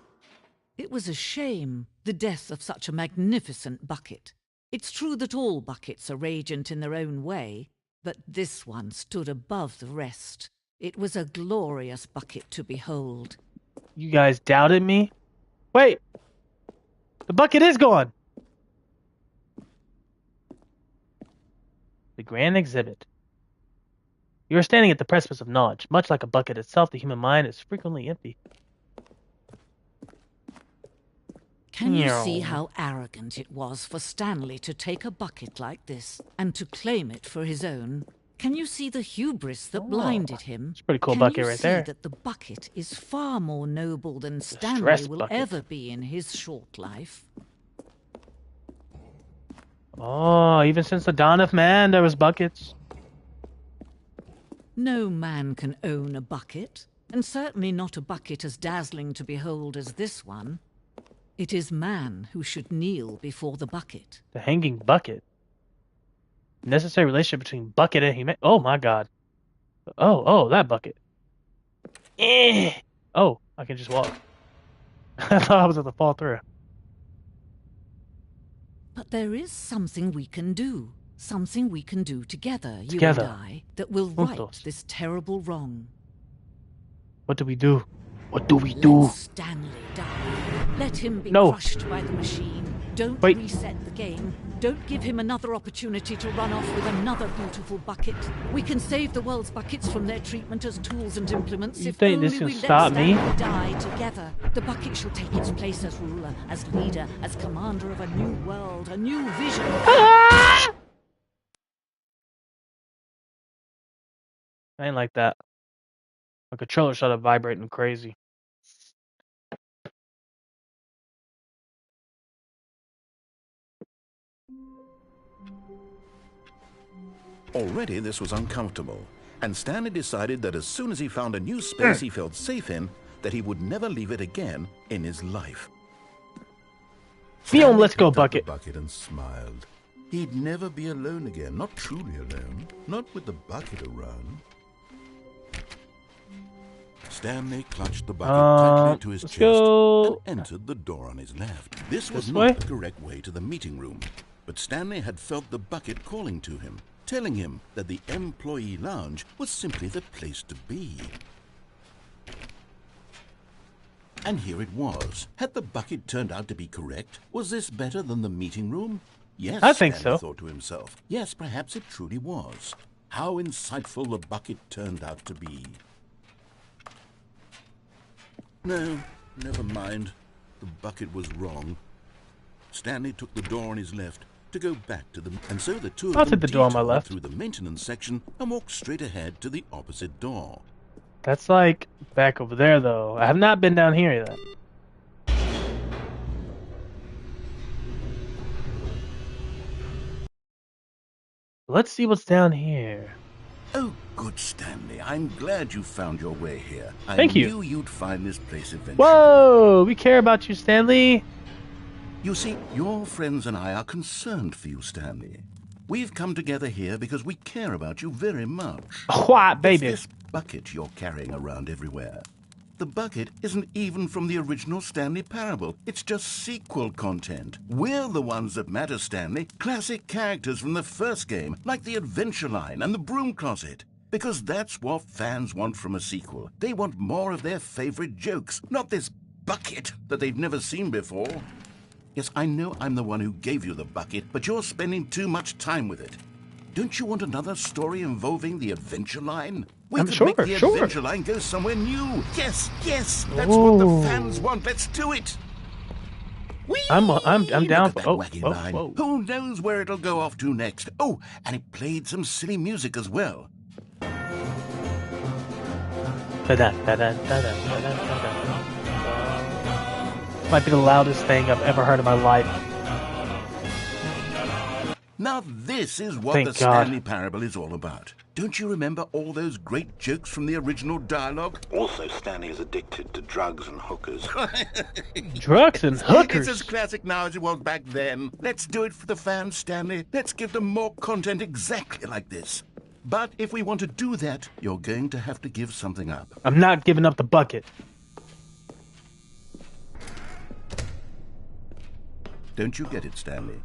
Speaker 4: It was a shame, the death of such a magnificent bucket. It's true that all buckets are radiant in their own way, but this one stood above the rest. It was a glorious bucket to behold.
Speaker 1: You guys doubted me? Wait! The bucket is gone! The grand exhibit. You are standing at the precipice of knowledge. Much like a bucket itself, the human mind is frequently empty.
Speaker 4: Can you see how arrogant it was for Stanley to take a bucket like this and to claim it for his own? Can you see the hubris that blinded him?
Speaker 1: It's a pretty cool bucket right there.
Speaker 4: Can you see that the bucket is far more noble than Stanley will ever be in his short life?
Speaker 1: Oh, even since the dawn of man, there was buckets.
Speaker 4: No man can own a bucket, and certainly not a bucket as dazzling to behold as this one. It is man who should kneel before the bucket.
Speaker 1: The hanging bucket. Necessary relationship between bucket and human. Oh my god. Oh, that bucket. Oh, I can just walk. I thought I was going to fall through.
Speaker 4: But there is something we can do. Something we can do together, you and I, that will right this terrible wrong.
Speaker 1: What do we do? What do we do?
Speaker 4: Let Stanley die. Let him be crushed by the machine. Don't reset the game. Don't give him another opportunity to run off with another beautiful bucket. We can save the world's buckets from their treatment as tools and implements if only we let Stanley die together. The bucket shall take its place as ruler, as leader, as commander of a new world, a new vision.
Speaker 1: I ain't like that. My controller started vibrating crazy.
Speaker 2: Already this was uncomfortable, and Stanley decided that as soon as he found a new space he felt safe in, that he would never leave it again in his life.
Speaker 1: Let's go, bucket.
Speaker 3: The bucket and smiled. He'd never be alone again, not truly alone, not with the bucket around. Stanley clutched the bucket tightly to his chest and entered the door on his left. This was not the correct way to the meeting room, but Stanley had felt the bucket calling to him, telling him that the employee lounge was simply the place to be. And here it was. Had the bucket turned out to be correct? Was this better than the meeting room? Yes,
Speaker 1: I think
Speaker 3: Stanley
Speaker 1: so.
Speaker 3: thought to himself. Yes, perhaps it truly was. How insightful the bucket turned out to be. No, never mind. The bucket was wrong. Stanley took the door on his left to go back to them, and so the two of them detoured through the maintenance section and walked straight ahead to the opposite door.
Speaker 1: That's like back over there, though. I have not been down here yet. Let's see what's down here.
Speaker 3: Oh, good, Stanley. I'm glad you found your way here.
Speaker 1: Thank you.
Speaker 3: I knew you'd find this place eventually.
Speaker 1: Whoa! We care about you, Stanley.
Speaker 3: You see, your friends and I are concerned for you, Stanley. We've come together here because we care about you very much.
Speaker 1: What, baby?
Speaker 3: It's this bucket you're carrying around everywhere. The bucket isn't even from the original Stanley Parable. It's just sequel content. We're the ones that matter, Stanley. Classic characters from the first game, like the Adventure Line and the Broom Closet. Because that's what fans want from a sequel. They want more of their favorite jokes, not this bucket that they've never seen before. Yes, I know I'm the one who gave you the bucket, but you're spending too much time with it. Don't you want another story involving the Adventure Line? We could make the Adventure Line go somewhere new. Yes, that's what the fans want. Let's do it. Whee!
Speaker 1: I'm down for
Speaker 3: whoa. Who knows where it'll go off to next? Oh, and it played some silly music as well.
Speaker 1: Might be the loudest thing I've ever heard in my life.
Speaker 3: Now this is what the Stanley Parable is all about. Don't you remember all those great jokes from the original dialogue? Also, Stanley is addicted to drugs and hookers.
Speaker 1: Drugs and hookers?
Speaker 3: It's as classic now as it was back then. Let's do it for the fans, Stanley. Let's give them more content exactly like this. But if we want to do that, you're going to have to give something up.
Speaker 1: I'm not giving up the bucket.
Speaker 3: Don't you get it, Stanley?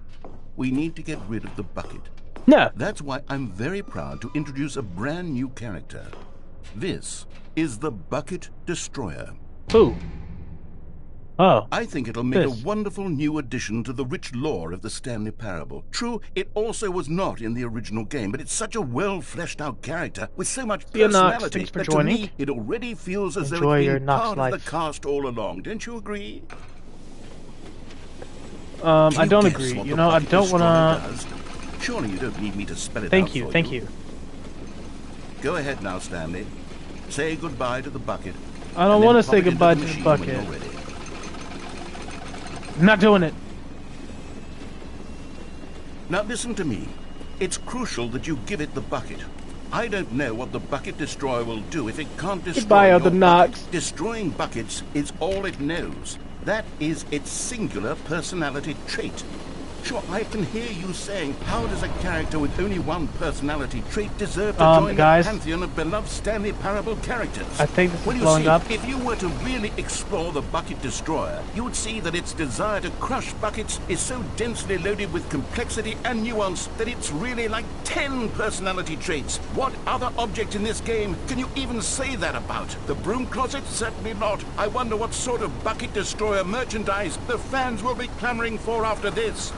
Speaker 3: We need to get rid of the bucket.
Speaker 1: No.
Speaker 3: That's why I'm very proud to introduce a brand new character. This is the Bucket Destroyer.
Speaker 1: Who? Oh.
Speaker 3: I think it'll make a wonderful new addition to the rich lore of the Stanley Parable. True, it also was not in the original game, but it's such a well-fleshed-out character with so much personality that to me it already feels as though it's been part of the cast all along. Don't you agree?
Speaker 1: I don't agree. You know, I don't want to...
Speaker 3: Surely you don't need me to spell it out
Speaker 1: for you. Thank you.
Speaker 3: Go ahead now, Stanley. Say goodbye to the bucket.
Speaker 1: I don't want to say goodbye to the bucket. I'm not doing it.
Speaker 3: Now listen to me. It's crucial that you give it the bucket. I don't know what the Bucket Destroyer will do if it can't destroy your bucket. Destroying buckets is all it knows. That is its singular personality trait. Sure, I can hear you saying, how does a character with only one personality trait deserve to join the pantheon of beloved Stanley Parable characters?
Speaker 1: I think this is blowing up.
Speaker 3: If you were to really explore the Bucket Destroyer, you would see that its desire to crush buckets is so densely loaded with complexity and nuance that it's really like 10 personality traits. What other object in this game can you even say that about? The broom closet? Certainly not. I wonder what sort of Bucket Destroyer merchandise the fans will be clamoring for after this.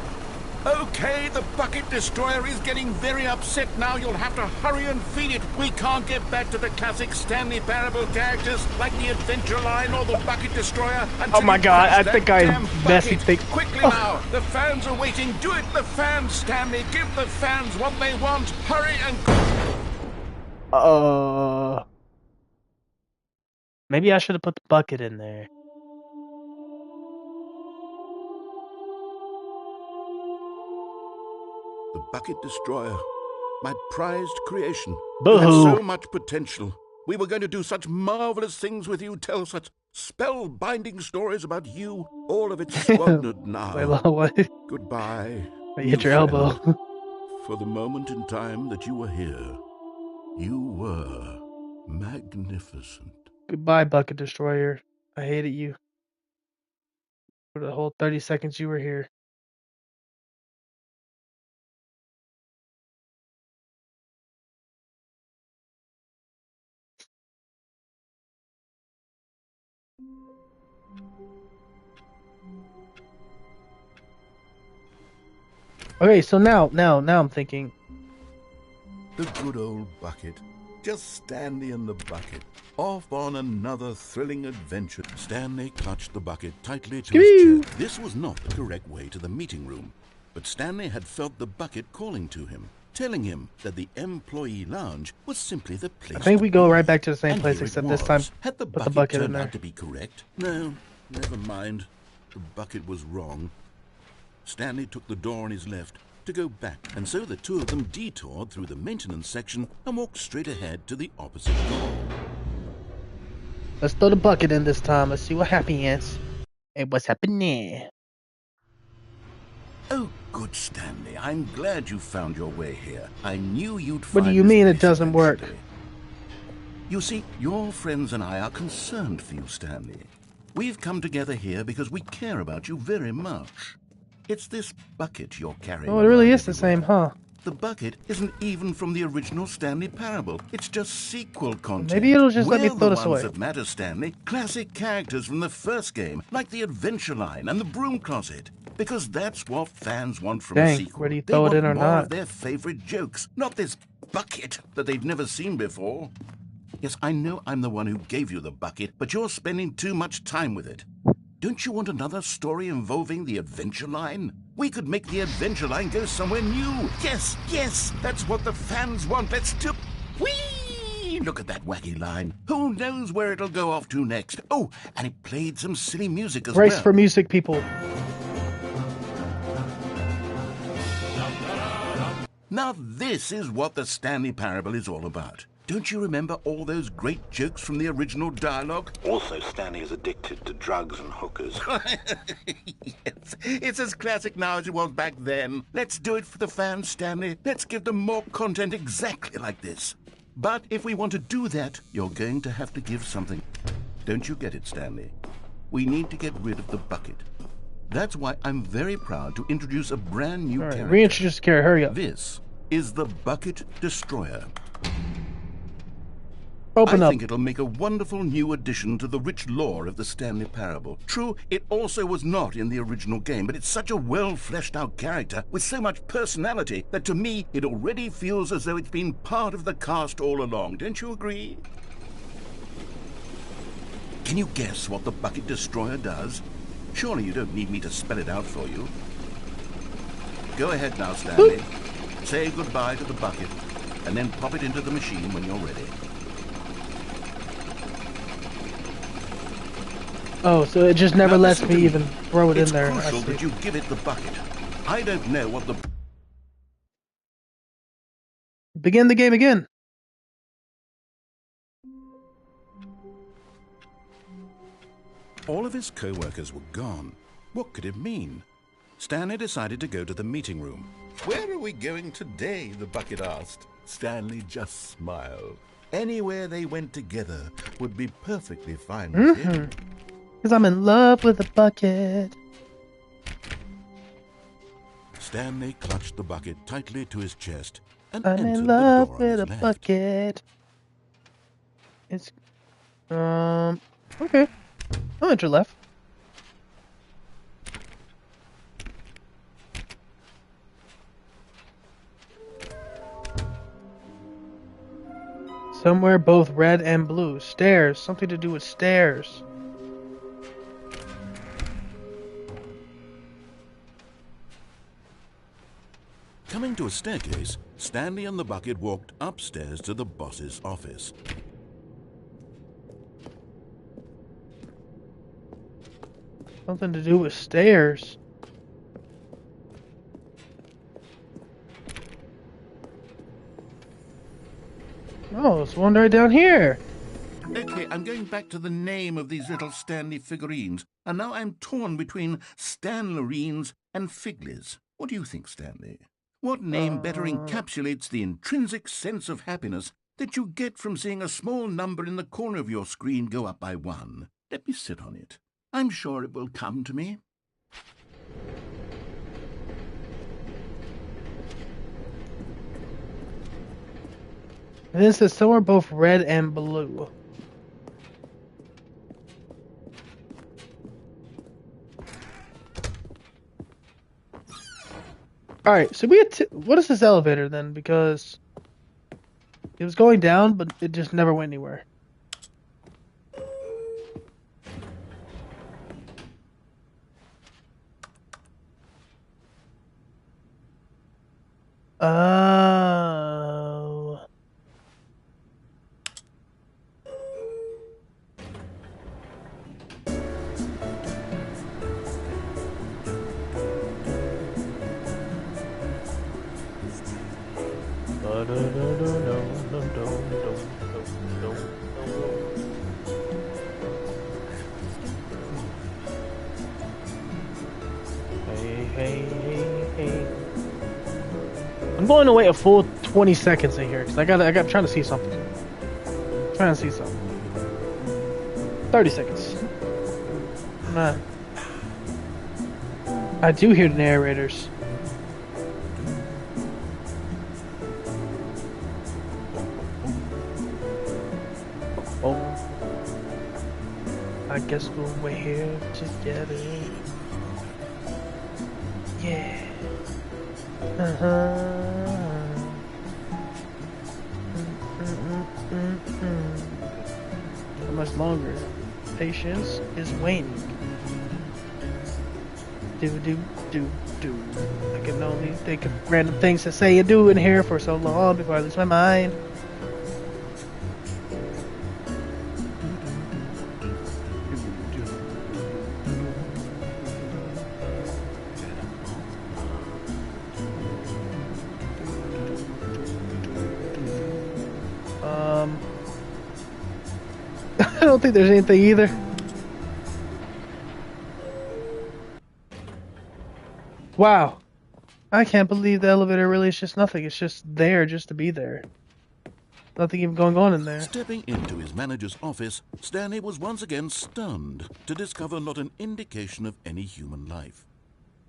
Speaker 3: Okay, the Bucket Destroyer is getting very upset now. You'll have to hurry and feed it. We can't get back to the classic Stanley Parable characters like the Adventure Line or the Bucket Destroyer until
Speaker 1: oh my god, I think I messy thing.
Speaker 3: Quickly now, the fans are waiting. Do it, the fans, Stanley. Give the fans what they want. Hurry and...
Speaker 1: Maybe I should have put the bucket in there.
Speaker 3: The Bucket Destroyer, my prized creation.
Speaker 1: Boo-hoo.
Speaker 3: You had so much potential. We were going to do such marvelous things with you, tell such spellbinding stories about you. All of it squandered now.
Speaker 1: Wait, what?
Speaker 3: Goodbye.
Speaker 1: You hit your elbow.
Speaker 3: For the moment in time that you were here, you were magnificent.
Speaker 1: Goodbye, Bucket Destroyer. I hated you. For the whole 30 seconds you were here. Okay, so now I'm thinking.
Speaker 3: The good old bucket. Just Stanley and the bucket. Off on another thrilling adventure. Stanley clutched the bucket tightly to his chest. This was not the correct way to the meeting room, but Stanley had felt the bucket calling to him, telling him that the employee lounge was simply the place.
Speaker 1: I think we go right back to the same
Speaker 3: and
Speaker 1: place, except this time
Speaker 3: had the
Speaker 1: put the bucket in there.
Speaker 3: Out to be correct? No, never mind. The bucket was wrong. Stanley took the door on his left to go back, and so the two of them detoured through the maintenance section and walked straight ahead to the opposite door.
Speaker 1: Let's throw the bucket in this time. Let's see what happens. Hey, what's happening?
Speaker 3: Oh, good, Stanley. I'm glad you found your way here. I knew you'd find.
Speaker 1: What do you mean it doesn't work?
Speaker 3: You see, your friends and I are concerned for you, Stanley. We've come together here because we care about you very much. It's this bucket you're carrying.
Speaker 1: Oh, it really is the same, huh?
Speaker 3: The bucket isn't even from the original Stanley Parable. It's just sequel content.
Speaker 1: Maybe it'll just let me throw this away.
Speaker 3: We're the ones that matter, Stanley. Classic characters from the first game, like the Adventure Line and the Broom Closet. Because that's what fans want from a sequel.
Speaker 1: Whether you throw it in or
Speaker 3: more
Speaker 1: not.
Speaker 3: Of their favorite jokes, not this bucket that they've never seen before. Yes, I know I'm the one who gave you the bucket, but you're spending too much time with it. Don't you want another story involving the Adventure Line? We could make the Adventure Line go somewhere new. Yes, yes, that's what the fans want. Let's do... Whee! Look at that wacky line. Who knows where it'll go off to next? Oh, and it played some silly music as well.
Speaker 1: Race for music, people.
Speaker 3: Now this is what the Stanley Parable is all about. Don't you remember all those great jokes from the original dialogue? Also, Stanley is addicted to drugs and hookers. Yes, it's as classic now as it was back then. Let's do it for the fans, Stanley. Let's give them more content exactly like this. But if we want to do that, you're going to have to give something. Don't you get it, Stanley? We need to get rid of the bucket. That's why I'm very proud to introduce a brand new character.
Speaker 1: Reintroduce the character, hurry up.
Speaker 3: This is the Bucket Destroyer.
Speaker 1: Open up.
Speaker 3: I think it'll make a wonderful new addition to the rich lore of the Stanley Parable. True, it also was not in the original game, but it's such a well-fleshed-out character with so much personality that to me it already feels as though it's been part of the cast all along. Don't you agree? Can you guess what the Bucket Destroyer does? Surely you don't need me to spell it out for you. Go ahead now, Stanley. Say goodbye to the bucket, and then pop it into the machine when you're ready.
Speaker 1: Oh, so it just never lets me even throw it in there.
Speaker 3: It's crucial that you give it the bucket. I don't know what the...
Speaker 1: Begin the game again.
Speaker 2: All of his co-workers were gone. What could it mean? Stanley decided to go to the meeting room.
Speaker 3: Where are we going today? The bucket asked. Stanley just smiled. Anywhere they went together would be perfectly fine with him.
Speaker 1: Because I'm in love with the bucket.
Speaker 2: Stanley clutched the bucket tightly to his chest and
Speaker 1: I'm
Speaker 2: entered
Speaker 1: in love
Speaker 2: the door
Speaker 1: with
Speaker 2: on
Speaker 1: a
Speaker 2: his left.
Speaker 1: bucket. It's okay. I'll enter left. Somewhere both red and blue. Stairs. Something to do with stairs.
Speaker 2: Coming to a staircase, Stanley and the bucket walked upstairs to the boss's office.
Speaker 1: Something to do with stairs. Oh, it's one right down here.
Speaker 3: Okay, I'm going back to the name of these little Stanley figurines, and now I'm torn between Stanlerines and Figlies. What do you think, Stanley? What name better encapsulates the intrinsic sense of happiness that you get from seeing a small number in the corner of your screen go up by 1? Let me sit on it. I'm sure it will come to me.
Speaker 1: And then it says somewhere both red and blue. Alright, so what is this elevator then? Because it was going down, but it just never went anywhere. Oh. Hey. I'm going to wait a full 20 seconds in here because I got trying to see something. Trying to see something. 30 seconds. I do hear the narrators. Oh. I guess we're here together. Yeah. How much longer? Patience is waning. Do. I can only think of random things to say and do in here for so long before I lose my mind. I don't think there's anything either. Wow. I can't believe the elevator really is just nothing. It's just there just to be there. Nothing even going on in there.
Speaker 2: Stepping into his manager's office, Stanley was once again stunned to discover not an indication of any human life.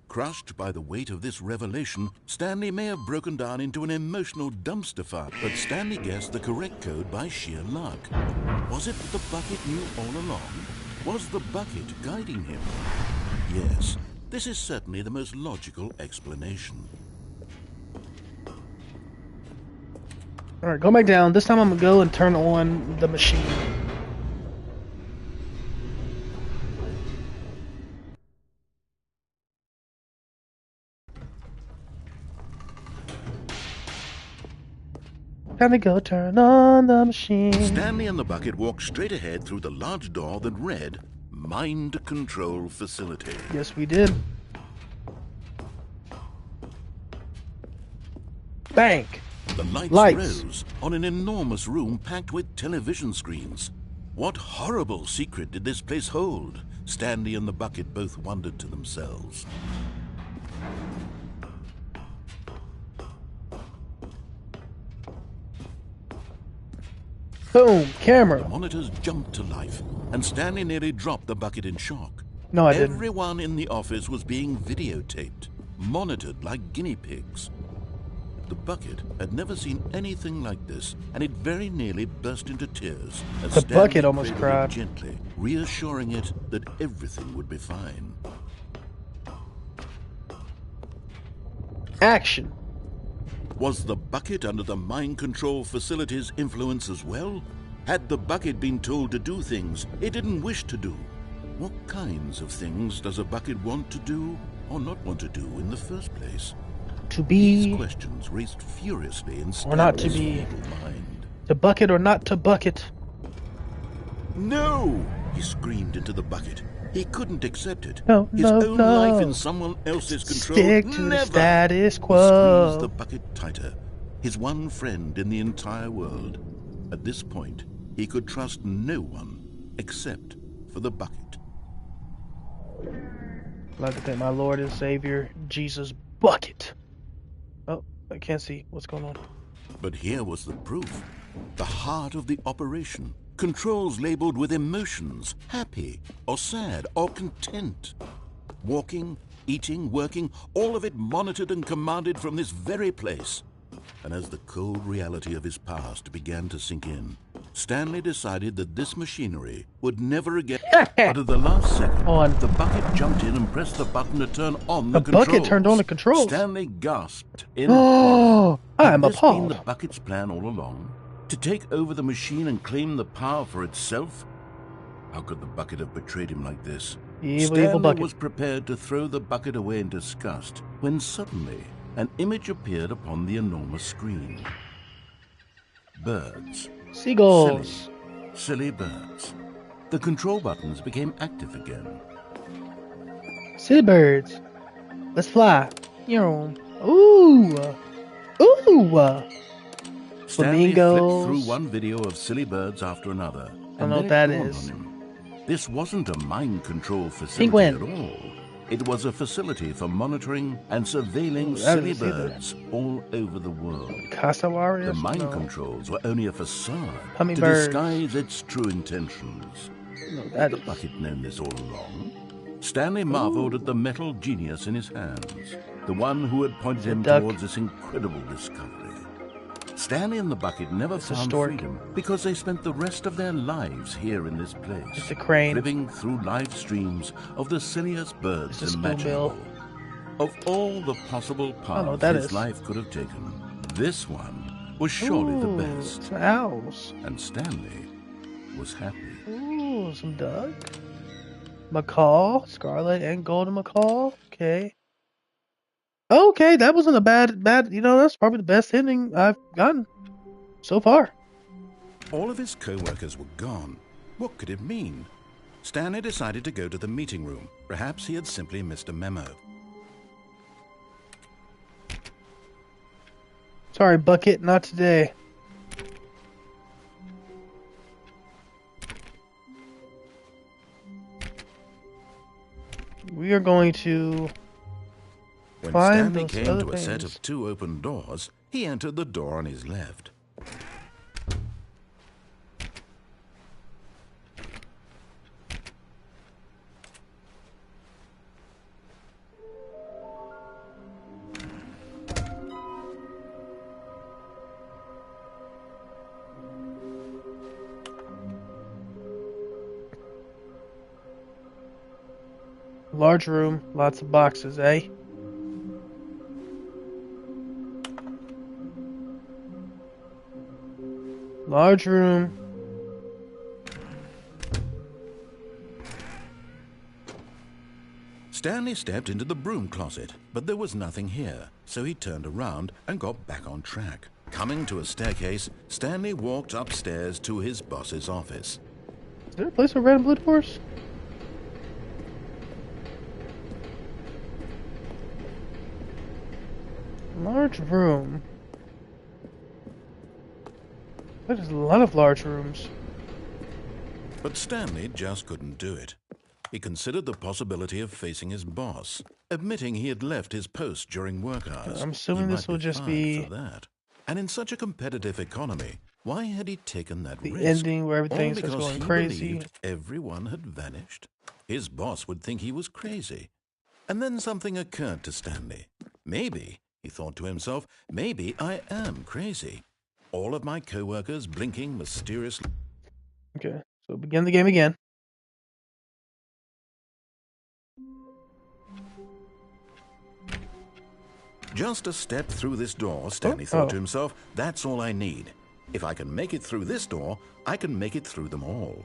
Speaker 2: Crushed by the weight of this revelation, Stanley may have broken down into an emotional dumpster fire, but Stanley guessed the correct code by sheer luck. Was it that the bucket knew all along? Was the bucket guiding him? Yes, this is certainly the most logical explanation.
Speaker 1: Alright, go back down. This time I'm gonna go and turn on the machine. Time to go turn on the machine.
Speaker 2: Stanley and the bucket walked straight ahead through the large door that read, Mind Control Facility.
Speaker 1: Yes, we did. Bank.
Speaker 2: The lights rose on an enormous room packed with television screens. What horrible secret did this place hold? Stanley and the bucket both wondered to themselves.
Speaker 1: Boom, camera.
Speaker 2: The monitors jumped to life, and Stanley nearly dropped the bucket in shock.
Speaker 1: No, I didn't.
Speaker 2: Everyone in the office was being videotaped, monitored like guinea pigs. The bucket had never seen anything like this, and it very nearly burst into tears as
Speaker 1: The bucket almost cried.
Speaker 2: Gently, reassuring it that everything would be fine.
Speaker 1: Action.
Speaker 2: Was the bucket under the mind control facility's influence as well? Had the bucket been told to do things it didn't wish to do? What kinds of things does a bucket want to do or not want to do in the first place?
Speaker 1: To be
Speaker 2: These questions raced furiously in
Speaker 1: or not to
Speaker 2: Stanley's
Speaker 1: be.
Speaker 2: mortal mind.
Speaker 1: To bucket or not to bucket.
Speaker 2: No! He screamed into the bucket. He couldn't accept it.
Speaker 1: No,
Speaker 2: His
Speaker 1: no,
Speaker 2: own
Speaker 1: no.
Speaker 2: life in someone else's control.
Speaker 1: Stick to
Speaker 2: Never!
Speaker 1: the status
Speaker 2: He
Speaker 1: quo.
Speaker 2: squeezed the bucket tighter. His one friend in the entire world. At this point, he could trust no one except for the bucket.
Speaker 1: I'd like to thank my Lord and Savior, Jesus Bucket. Oh, I can't see what's going on.
Speaker 2: But here was the proof. The heart of the operation. Controls labeled with emotions, happy or sad or content. Walking, eating, working, all of it monitored and commanded from this very place. And as the cold reality of his past began to sink in, Stanley decided that this machinery would never again... But at the last second, the bucket jumped in and pressed the button to turn on the controls.
Speaker 1: The bucket turned on the controls.
Speaker 2: Stanley gasped in horror.
Speaker 1: I'm
Speaker 2: Had this been
Speaker 1: appalled.
Speaker 2: the bucket's plan all along? To take over the machine and claim the power for itself? How could the bucket have betrayed him like this?
Speaker 1: Evil bucket.
Speaker 2: was prepared to throw the bucket away in disgust when suddenly an image appeared upon the enormous screen. Birds.
Speaker 1: Seagulls.
Speaker 2: Silly birds. The control buttons became active again.
Speaker 1: Silly birds. Let's fly. Ooh. Ooh.
Speaker 2: Stanley
Speaker 1: Flamingos.
Speaker 2: flipped through one video of silly birds after another.
Speaker 1: I don't know what that is.
Speaker 2: This wasn't a mind control facility
Speaker 1: Penguin.
Speaker 2: at all. It was a facility for monitoring and surveilling silly birds all over the world.
Speaker 1: Cassawaries?
Speaker 2: The mind
Speaker 1: No.
Speaker 2: controls were only a facade to
Speaker 1: Hummingbirds.
Speaker 2: disguise its true intentions.
Speaker 1: No, that
Speaker 2: Had the
Speaker 1: is.
Speaker 2: bucket known this all along? Stanley marveled at the metal genius in his hands, the one who had pointed him
Speaker 1: duck.
Speaker 2: towards this incredible discovery. Stanley and the bucket never
Speaker 1: It's a
Speaker 2: found
Speaker 1: stork.
Speaker 2: freedom because they spent the rest of their lives here in this place.
Speaker 1: It's a crane.
Speaker 2: Living through live streams of the silliest birds
Speaker 1: It's a
Speaker 2: imaginable.
Speaker 1: spoonbill.
Speaker 2: Of all the possible
Speaker 1: know what
Speaker 2: paths
Speaker 1: that
Speaker 2: his
Speaker 1: is.
Speaker 2: life could have taken, this one was surely the best.
Speaker 1: It's an owls.
Speaker 2: And Stanley was happy.
Speaker 1: Ooh, some duck. Macaw, scarlet and golden macaw. Okay. Okay, that wasn't a bad. That's probably the best ending I've gotten so far.
Speaker 2: All of his co-workers were gone. What could it mean? Stanley decided to go to the meeting room. Perhaps he had simply missed a memo.
Speaker 1: Sorry, Bucket, not today. we are going to
Speaker 2: When
Speaker 1: find
Speaker 2: Stanley
Speaker 1: those
Speaker 2: came
Speaker 1: other
Speaker 2: to a set
Speaker 1: things.
Speaker 2: of 2 open doors, he entered the door on his left.
Speaker 1: Large room, lots of boxes, eh? Large room.
Speaker 2: Stanley stepped into the broom closet, but there was nothing here, so he turned around and got back on track. Coming to a staircase, Stanley walked upstairs to his boss's office.
Speaker 1: Is there a place with red and blue doors? Large room. That is a lot of large rooms.
Speaker 2: But Stanley just couldn't do it. He considered the possibility of facing his boss, admitting he had left his post during work hours.
Speaker 1: I'm assuming this will just be
Speaker 2: for that. And in such a competitive economy, why had he taken that
Speaker 1: the
Speaker 2: risk?
Speaker 1: ending where
Speaker 2: All
Speaker 1: everything's just
Speaker 2: because
Speaker 1: going
Speaker 2: he
Speaker 1: crazy.
Speaker 2: believed everyone had vanished. His boss would think he was crazy. And then something occurred to Stanley. Maybe, he thought to himself, maybe I am crazy. All of my co-workers blinking mysteriously.
Speaker 1: Okay, so begin the game again.
Speaker 2: Just a step through this door, Stanley thought to himself, that's all I need. If I can make it through this door, I can make it through them all.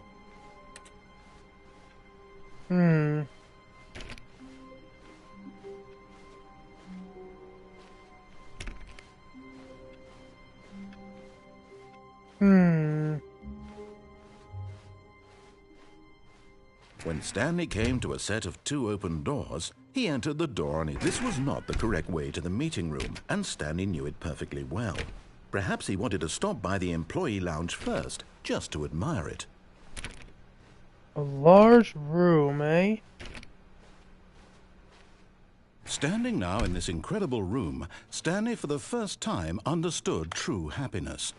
Speaker 2: When Stanley came to a set of 2 open doors, he entered the door and this was not the correct way to the meeting room, and Stanley knew it perfectly well. Perhaps he wanted to stop by the employee lounge first, just to admire it.
Speaker 1: A large room, eh?
Speaker 2: Standing now in this incredible room, Stanley for the first time understood true happiness.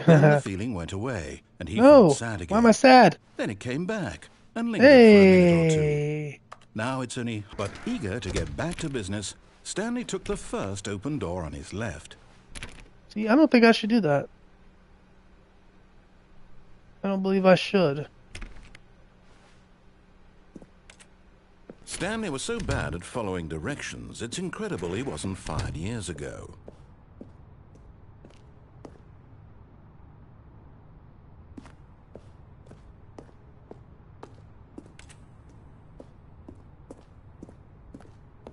Speaker 2: Then the feeling went away, and he felt sad again.
Speaker 1: Why am I sad?
Speaker 2: Then it came back, and lingered for a minute or two. Now it's only, but eager to get back to business, Stanley took the first open door on his left.
Speaker 1: See, I don't think I should do that. I don't believe I should.
Speaker 2: Stanley was so bad at following directions, it's incredible he wasn't fired years ago.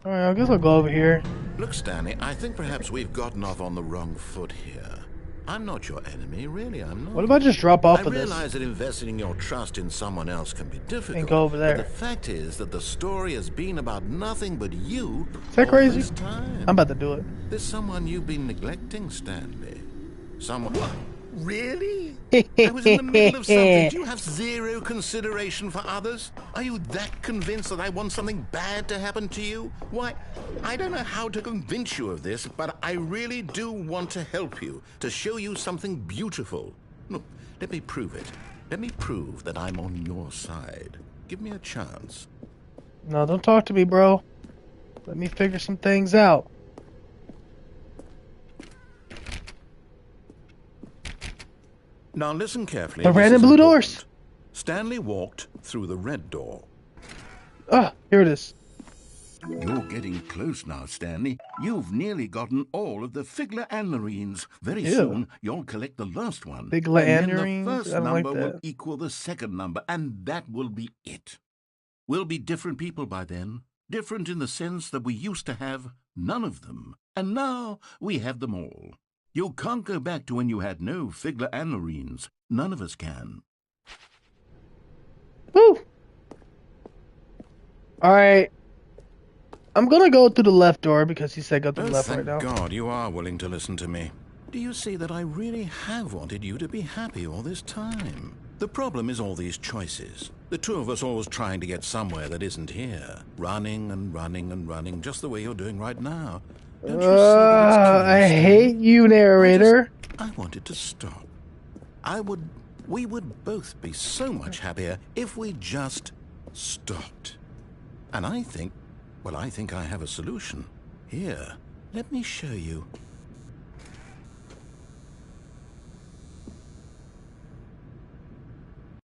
Speaker 1: Alright, I guess I'll go over here.
Speaker 2: Look, Stanley, I think perhaps we've gotten off on the wrong foot here. I'm not your enemy, really, I'm not.
Speaker 1: What if I just drop off of this?
Speaker 2: I realize that investing your trust in someone else can be difficult.
Speaker 1: And go over there.
Speaker 2: But the fact is that the story has been about nothing but you.
Speaker 1: Is that crazy?
Speaker 2: This time.
Speaker 1: I'm about to do it.
Speaker 2: There's someone you've been neglecting, Stanley. Someone... What? Really? I was in the middle of something. Do you have zero consideration for others? Are you that convinced that I want something bad to happen to you? Why, I don't know how to convince you of this, but I really do want to help you, to show you something beautiful. Look, let me prove it. Let me prove that I'm on your side. Give me a chance.
Speaker 1: No, don't talk to me, bro. Let me figure some things out.
Speaker 2: Now listen carefully.
Speaker 1: The red and blue doors.
Speaker 2: Stanley walked through the red door.
Speaker 1: Ah, here it is.
Speaker 3: You're getting close now, Stanley. You've nearly gotten all of the Figler Anurines. Very soon, you'll collect the last one.
Speaker 1: Figler
Speaker 3: and
Speaker 1: Anurines?
Speaker 3: then the first
Speaker 1: I don't
Speaker 3: number
Speaker 1: like that.
Speaker 3: will equal the second number, and that will be it. We'll be different people by then. Different in the sense that we used to have none of them. And now we have them all. You can't go back to when you had no Figler Anurines. None of us can.
Speaker 1: Woo! Alright. I'm gonna go through the left door because he said go through the left right now.
Speaker 2: Thank God you are willing to listen to me. Do you see that I really have wanted you to be happy all this time? The problem is all these choices. The two of us always trying to get somewhere that isn't here. Running and running and running, just the way you're doing right now. Don't you see that it's killing
Speaker 1: I hate you, narrator.
Speaker 2: I wanted to stop. We would both be so much happier if we just stopped. And I think I have a solution. Here, let me show you.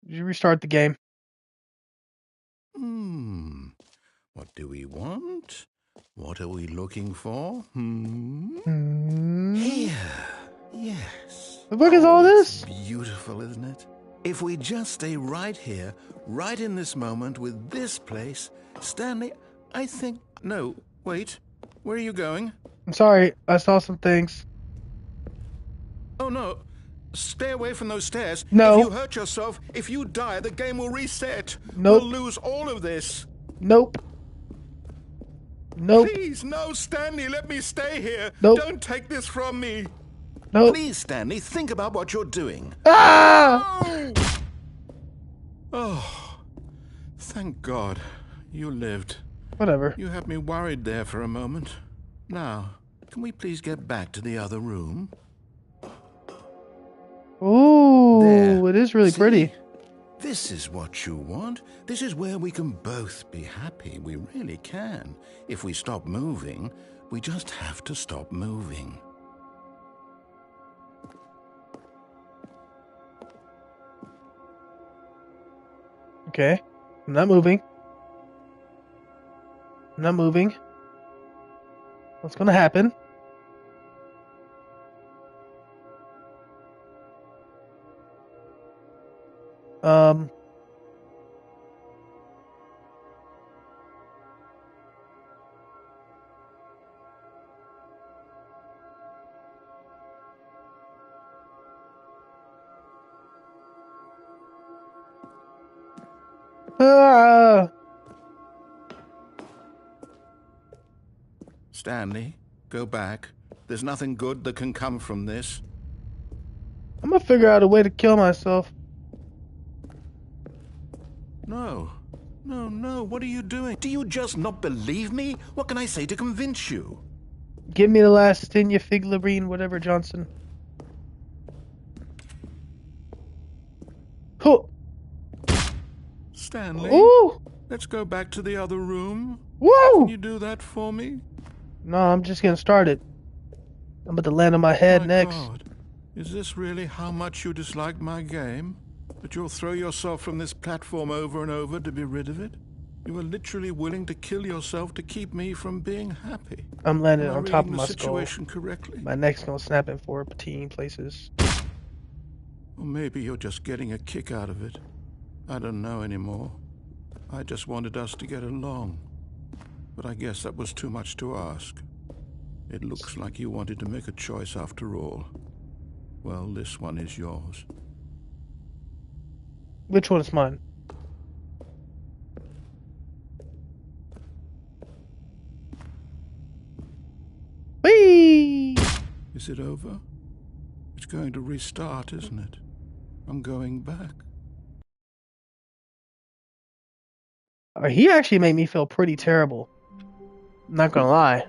Speaker 1: Did you restart the game?
Speaker 2: What do we want? What are we looking for? Here. Yes.
Speaker 1: The fuck is all this?
Speaker 2: It's beautiful, isn't it? If we just stay right here, right in this moment with this place, Stanley, I think... No, wait. Where are you going?
Speaker 1: I'm sorry. I saw some things.
Speaker 2: Oh, no. Stay away from those stairs.
Speaker 1: No.
Speaker 2: If you hurt yourself, if you die, the game will reset.
Speaker 1: Nope.
Speaker 2: We'll lose all of this.
Speaker 1: Nope. Nope.
Speaker 2: Please, no, Stanley, let me stay here.
Speaker 1: Nope.
Speaker 2: Don't take this from me.
Speaker 1: Nope.
Speaker 2: Please, Stanley, think about what you're doing.
Speaker 1: Ah!
Speaker 2: Oh, thank God you lived.
Speaker 1: Whatever.
Speaker 2: You had me worried there for a moment. Now, can we please get back to the other room?
Speaker 1: Ooh,
Speaker 2: There.
Speaker 1: it is really
Speaker 2: See?
Speaker 1: pretty.
Speaker 2: This is what you want. This is where we can both be happy. We really can. If we stop moving, we just have to stop moving.
Speaker 1: Okay. I'm not moving. I'm not moving. What's gonna happen? Ah!
Speaker 2: Stanley, go back. There's nothing good that can come from this.
Speaker 1: I'm gonna figure out a way to kill myself.
Speaker 2: No. No, no. What are you doing? Do you just not believe me? What can I say to convince you?
Speaker 1: Give me the last Stinya Figlarine, whatever, Johnson. Huh.
Speaker 2: Stanley,
Speaker 1: Ooh!
Speaker 2: let's go back to the other room.
Speaker 1: Woo!
Speaker 2: Can you do that for me?
Speaker 1: No, I'm just getting started. I'm about to land on my head
Speaker 2: My
Speaker 1: next.
Speaker 2: God. Is this really how much you dislike my game? That you'll throw yourself from this platform over and over to be rid of it? You are literally willing to kill yourself to keep me from being happy.
Speaker 1: I'm landing
Speaker 2: Am I
Speaker 1: on top of
Speaker 2: reading
Speaker 1: my
Speaker 2: the
Speaker 1: skull.
Speaker 2: situation correctly?
Speaker 1: My neck's gonna snap in 14 places.
Speaker 2: Or maybe you're just getting a kick out of it. I don't know anymore. I just wanted us to get along. But I guess that was too much to ask. It looks like you wanted to make a choice after all. Well, this one is yours.
Speaker 1: Which one is mine? Whee!
Speaker 2: Is it over? It's going to restart, isn't it? I'm going back.
Speaker 1: He actually made me feel pretty terrible. Not gonna lie.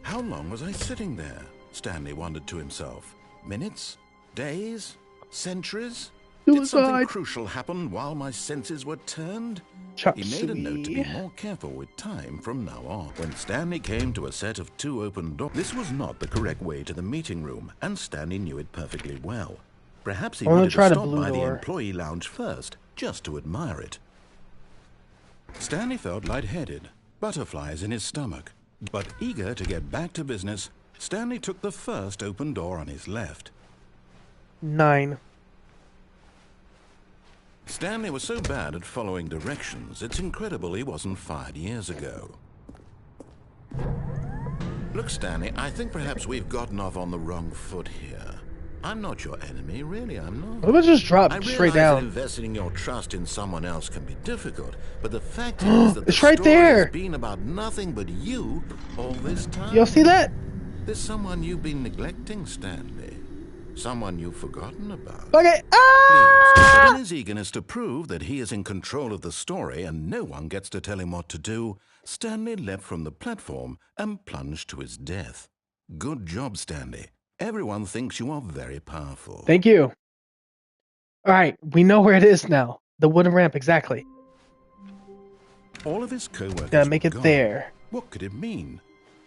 Speaker 2: How long was I sitting there? Stanley wondered to himself. Minutes? Days? Centuries? Did something
Speaker 1: Suicide.
Speaker 2: crucial happen while my senses were turned?
Speaker 1: Chop
Speaker 2: He made a note to be
Speaker 1: suey.
Speaker 2: more careful with time from now on. When Stanley came to a set of 2 open doors, this was not the correct way to the meeting room, and Stanley knew it perfectly well. Perhaps he
Speaker 1: I'm gonna
Speaker 2: needed
Speaker 1: try
Speaker 2: to
Speaker 1: the
Speaker 2: stop
Speaker 1: blue
Speaker 2: by the
Speaker 1: door.
Speaker 2: employee lounge first, just to admire it. Stanley felt lightheaded, butterflies in his stomach. But eager to get back to business, Stanley took the first open door on his left.
Speaker 1: 9.
Speaker 2: Stanley was so bad at following directions, it's incredible he wasn't fired years ago. Look, Stanley, I think perhaps we've gotten off on the wrong foot here. I'm not your enemy, really, I'm not.
Speaker 1: What about just drop
Speaker 2: I
Speaker 1: straight
Speaker 2: realize that
Speaker 1: down?
Speaker 2: investing your trust in someone else can be difficult, but the fact is that
Speaker 1: It's
Speaker 2: the
Speaker 1: right
Speaker 2: story
Speaker 1: there.
Speaker 2: has been about nothing but you all this time.
Speaker 1: Y'all see that?
Speaker 2: There's someone you've been neglecting, Stanley. Someone you've forgotten about.
Speaker 1: Okay.
Speaker 2: Please. But in his eagerness to prove that he is in control of the story and no one gets to tell him what to do, Stanley leapt from the platform and plunged to his death. Good job, Stanley. Everyone thinks you are very powerful.
Speaker 1: Thank you. All right, we know where it is now. The wooden ramp, exactly.
Speaker 2: All of his co-workers
Speaker 1: Gotta make
Speaker 2: were
Speaker 1: it
Speaker 2: gone.
Speaker 1: there.
Speaker 2: What could it mean?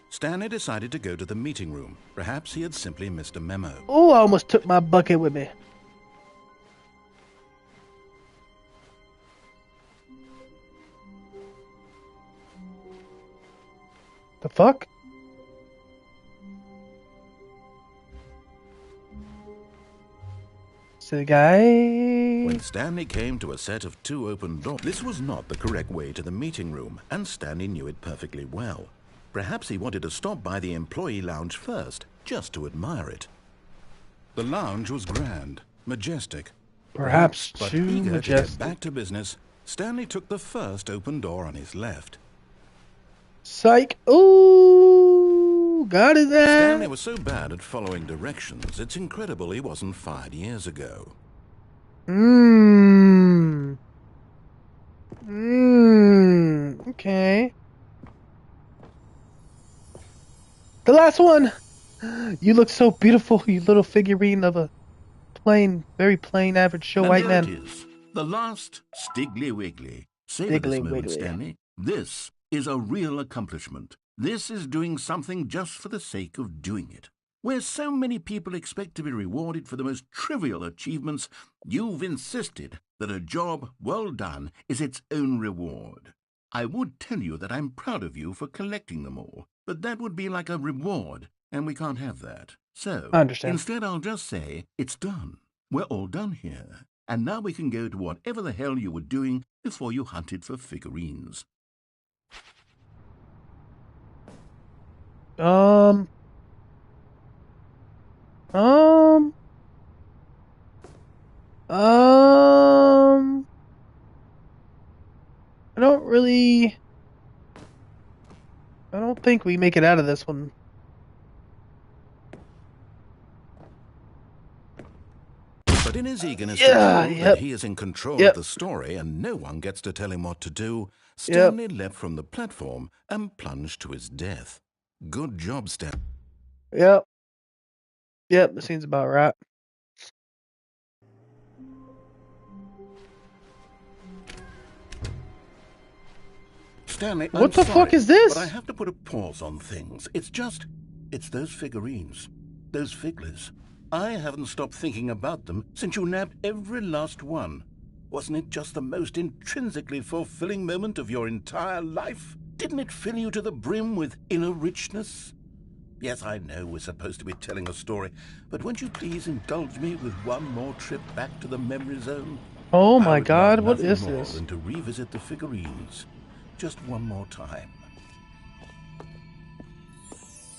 Speaker 2: Stanley decided to go to the meeting room. Perhaps he had simply missed a memo.
Speaker 1: Oh, I almost took my bucket with me. The fuck? So the guy...
Speaker 2: When Stanley came to a set of 2 open doors, this was not the correct way to the meeting room, and Stanley knew it perfectly well. Perhaps he wanted to stop by the employee lounge first, just to admire it. The lounge was grand, majestic.
Speaker 1: Perhaps
Speaker 2: but
Speaker 1: too
Speaker 2: eager
Speaker 1: majestic.
Speaker 2: to get back to business, Stanley took the first open door on his left.
Speaker 1: Psych. Ooh, got his ass.
Speaker 2: Stanley was so bad at following directions, it's incredible he wasn't fired years ago.
Speaker 1: Okay. The last one. You look so beautiful, you little figurine of a plain, very plain, average Joe
Speaker 3: And
Speaker 1: white
Speaker 3: there
Speaker 1: man.
Speaker 3: it is, the last Stiggly Wiggly. Savor this
Speaker 1: Stiggly
Speaker 3: moment,
Speaker 1: Wiggly.
Speaker 3: Stanley. This is a real accomplishment. This is doing something just for the sake of doing it. Where so many people expect to be rewarded for the most trivial achievements, you've insisted that a job well done is its own reward. I would tell you that I'm proud of you for collecting them all, but that would be like a reward, and we can't have that. So,
Speaker 1: I understand.
Speaker 3: instead I'll just say, it's done. We're all done here. And now we can go to whatever the hell you were doing before you hunted for figurines.
Speaker 1: I don't think we make it out of this one.
Speaker 2: But in his eagerness to prove that he is in control of the story and no one gets to tell him what to do, Stanley leapt from the platform and plunged to his death. Good job, Stanley.
Speaker 1: Yep, that seems about right.
Speaker 3: Stanley,
Speaker 1: what the fuck is this?
Speaker 3: But I have to put a pause on things. It's those figurines. Those figglers. I haven't stopped thinking about them since you nabbed every last one. Wasn't it just the most intrinsically fulfilling moment of your entire life? Didn't it fill you to the brim with inner richness? Yes, I know we're supposed to be telling a story, but won't you please indulge me with one more trip back to the memory zone?
Speaker 1: Oh my God, what is
Speaker 3: more
Speaker 1: this?
Speaker 3: than to revisit the figurines. Just one more time.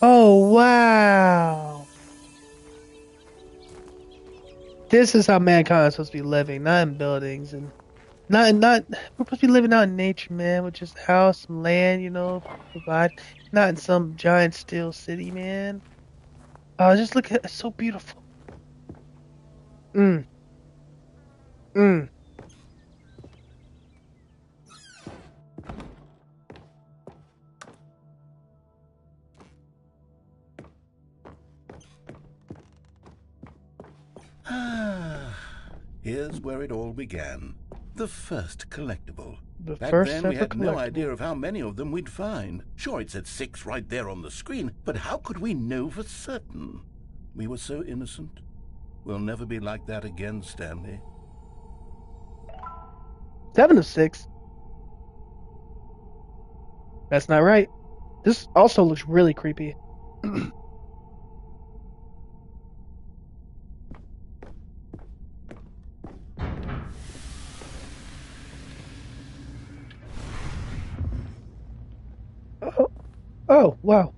Speaker 1: Oh, wow. This is how mankind is supposed to be living, not in buildings and not we're supposed to be living out in nature, man, with just house and land, you know, provide, not in some giant steel city, man. Just look at it's so beautiful.
Speaker 3: Here's where it all began. The first collectible. Back
Speaker 1: First
Speaker 3: then, we
Speaker 1: ever
Speaker 3: had no
Speaker 1: collectible.
Speaker 3: idea of how many of them we'd find. Sure, it said 6 right there on the screen, but how could we know for certain? We were so innocent. We'll never be like that again, Stanley.
Speaker 1: 7 of 6. That's not right. This also looks really creepy. Oh, wow.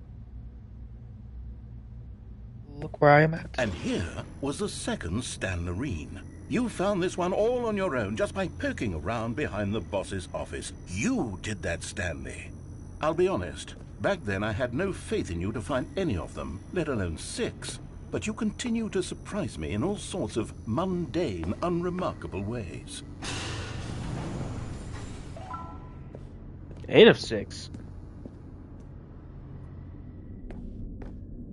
Speaker 1: Look where I am at.
Speaker 3: And here was the second Stanlerine. You found this one all on your own just by poking around behind the boss's office. You did that, Stanley. I'll be honest, Back then, I had no faith in you to find any of them, let alone 6. But you continue to surprise me in all sorts of mundane, unremarkable ways.
Speaker 1: 8 of 6.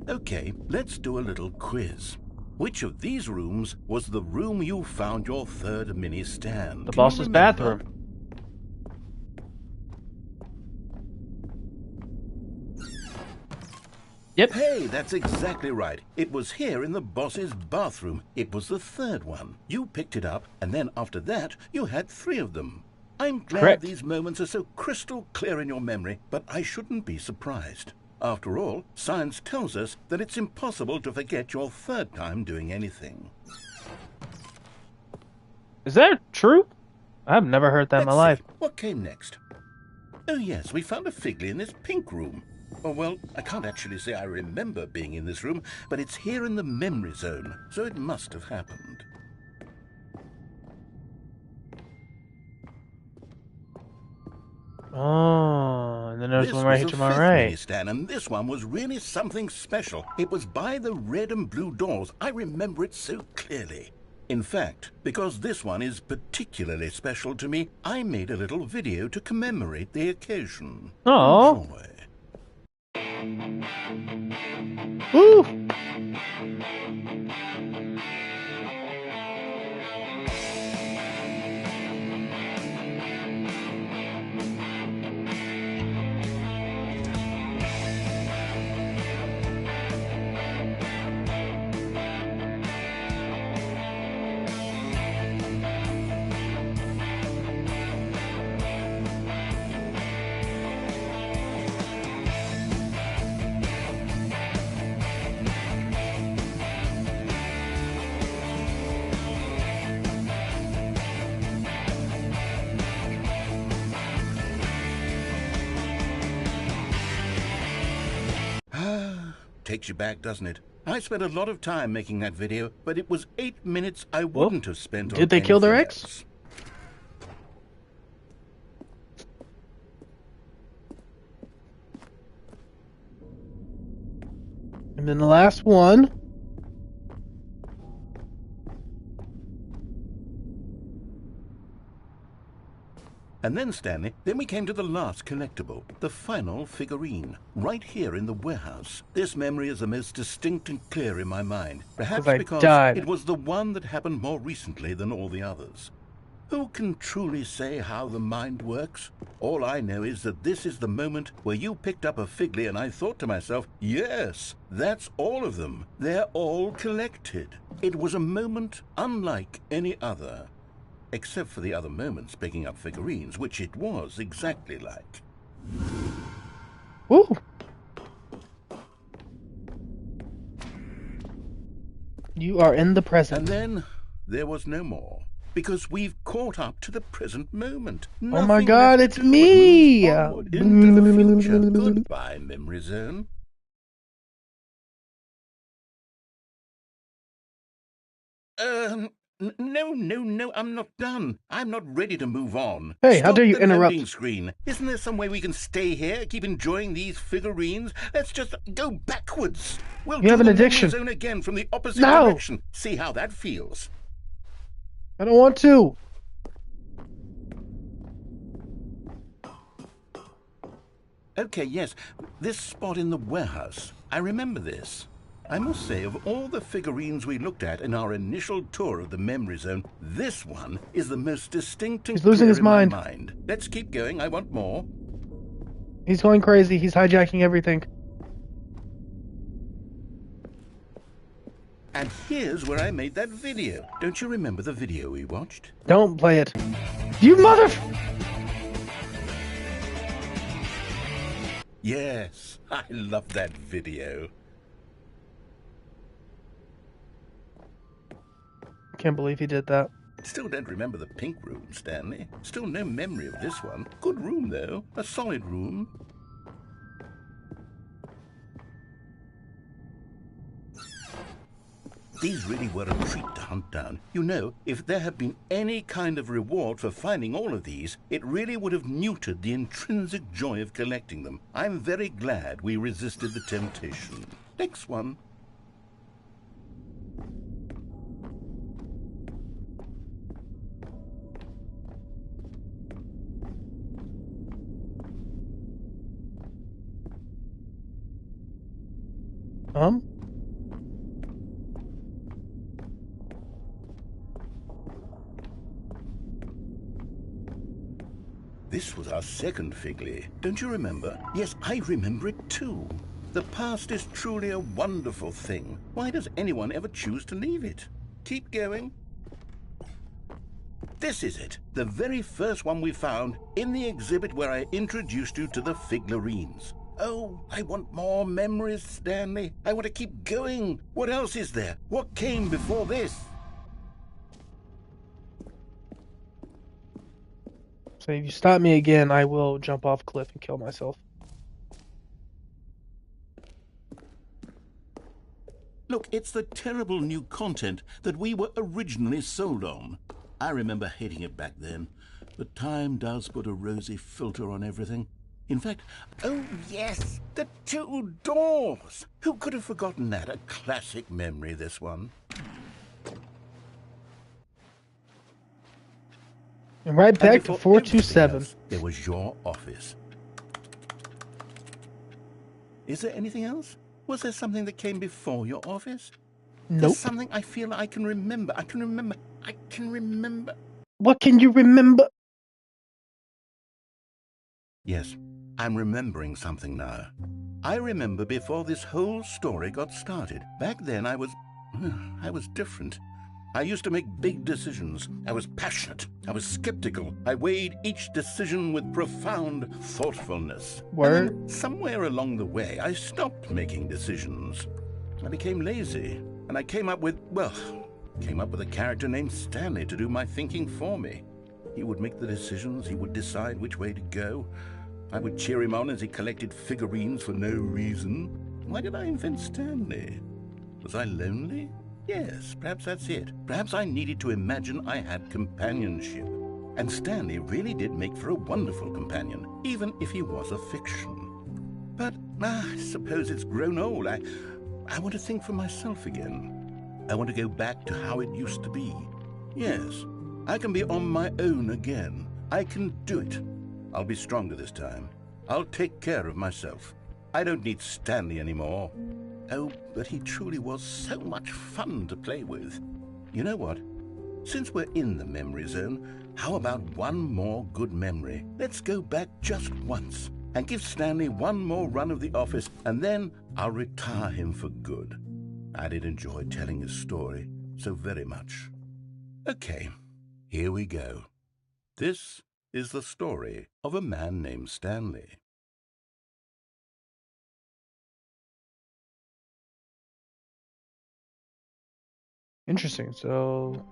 Speaker 3: Okay, let's do a little quiz. Which of these rooms was the room you found your third mini stand?
Speaker 1: The boss's bathroom. Yep.
Speaker 3: Hey, that's exactly right. It was here in the boss's bathroom. It was the third one. You picked it up, and then after that, you had 3 of them. I'm glad
Speaker 1: Correct.
Speaker 3: These moments are so crystal clear in your memory, but I shouldn't be surprised. After all, science tells us that it's impossible to forget your third time doing anything.
Speaker 1: Is that true? I've never heard that in my life.
Speaker 3: What came next? Oh yes, we found a Figley in this pink room. Oh, well, I can't actually say I remember being in this room, but it's here in the memory zone, so it must have happened.
Speaker 1: Oh, and then there's one right here to my
Speaker 3: This
Speaker 1: right.
Speaker 3: mini stand, and this one was really something special. It was by the red and blue doors. I remember it so clearly. In fact, because this one is particularly special to me, I made a little video to commemorate the occasion.
Speaker 1: Oh.
Speaker 3: Enjoy.
Speaker 1: Woo!
Speaker 3: Takes you back, doesn't it? I spent a lot of time making that video, but it was 8 minutes I wouldn't have spent on
Speaker 1: Did they kill their
Speaker 3: anything
Speaker 1: ex?
Speaker 3: else.
Speaker 1: And then the last one.
Speaker 3: And then, Stanley, then we came to the last collectible, the final figurine, right here in the warehouse. This memory is the most distinct and clear in my mind, perhaps because it was the one that happened more recently than all the others. Who can truly say how the mind works? All I know is that this is the moment where you picked up a Figley and I thought to myself, yes, that's all of them. They're all collected. It was a moment unlike any other. Except for the other moments picking up figurines, which it was exactly like.
Speaker 1: Ooh. You are in the present.
Speaker 3: And then there was no more, because we've caught up to the present moment.
Speaker 1: Oh my God, it's me!
Speaker 3: Into the future. Goodbye, memory zone. No, I'm not done. I'm not ready to move on.
Speaker 1: Hey, how dare you interrupt?
Speaker 3: Loading screen. Isn't there some way we can stay here, keep enjoying these figurines? Let's just go backwards. We'll
Speaker 1: You have an addiction.
Speaker 3: Zone again from the opposite direction. See how that feels.
Speaker 1: I don't want to.
Speaker 3: Okay, yes. This spot in the warehouse. I remember this. I must say, of all the figurines we looked at in our initial tour of the memory zone, this one is the most distinct and
Speaker 1: He's losing his
Speaker 3: clear in
Speaker 1: mind.
Speaker 3: my mind. Let's keep going. I want more.
Speaker 1: He's going crazy. He's hijacking everything.
Speaker 3: And here's where I made that video. Don't you remember the video we watched?
Speaker 1: Don't play it. You mother...
Speaker 3: Yes, I love that video.
Speaker 1: Can't believe he did that.
Speaker 3: Still don't remember the pink room, Stanley. Still no memory of this one. Good room, though. A solid room. These really were a treat to hunt down. You know, if there had been any kind of reward for finding all of these, it really would have neutered the intrinsic joy of collecting them. I'm very glad we resisted the temptation. Next one. This was our second Figley. Don't you remember? Yes, I remember it too. The past is truly a wonderful thing. Why does anyone ever choose to leave it? Keep going. This is it. The very first one we found in the exhibit where I introduced you to the figlarines. Oh, I want more memories, Stanley. I want to keep going. What else is there? What came before this?
Speaker 1: So if you stop me again, I will jump off a cliff and kill myself.
Speaker 3: Look, it's the terrible new content that we were originally sold on. I remember hating it back then, but time does put a rosy filter on everything. In fact, oh yes, the two doors! Who could have forgotten that? A classic memory, this one.
Speaker 1: And right back to 427.
Speaker 3: There was your office. Is there anything else? Was there something that came before your office?
Speaker 1: Nope.
Speaker 3: There's something I feel I can remember. I can remember.
Speaker 1: What can you remember?
Speaker 3: Yes, I'm remembering something now. I remember before this whole story got started. Back then I was different. I used to make big decisions. I was passionate. I was skeptical. I weighed each decision with profound thoughtfulness.
Speaker 1: Word.
Speaker 3: And then somewhere along the way, I stopped making decisions. I became lazy, and I came up with a character named Stanley to do my thinking for me. He would make the decisions. He would decide which way to go. I would cheer him on as he collected figurines for no reason. Why did I invent Stanley? Was I lonely? Yes, perhaps that's it. Perhaps I needed to imagine I had companionship. And Stanley really did make for a wonderful companion, even if he was a fiction. But I suppose it's grown old. I want to think for myself again. I want to go back to how it used to be. Yes, I can be on my own again. I can do it. I'll be stronger this time. I'll take care of myself. I don't need Stanley anymore. Oh, but he truly was so much fun to play with. You know what? Since we're in the memory zone, how about one more good memory? Let's go back just once and give Stanley one more run of the office, and then I'll retire him for good. I did enjoy telling his story so very much. Okay, here we go. This is the story of a man named Stanley.
Speaker 1: Interesting, so...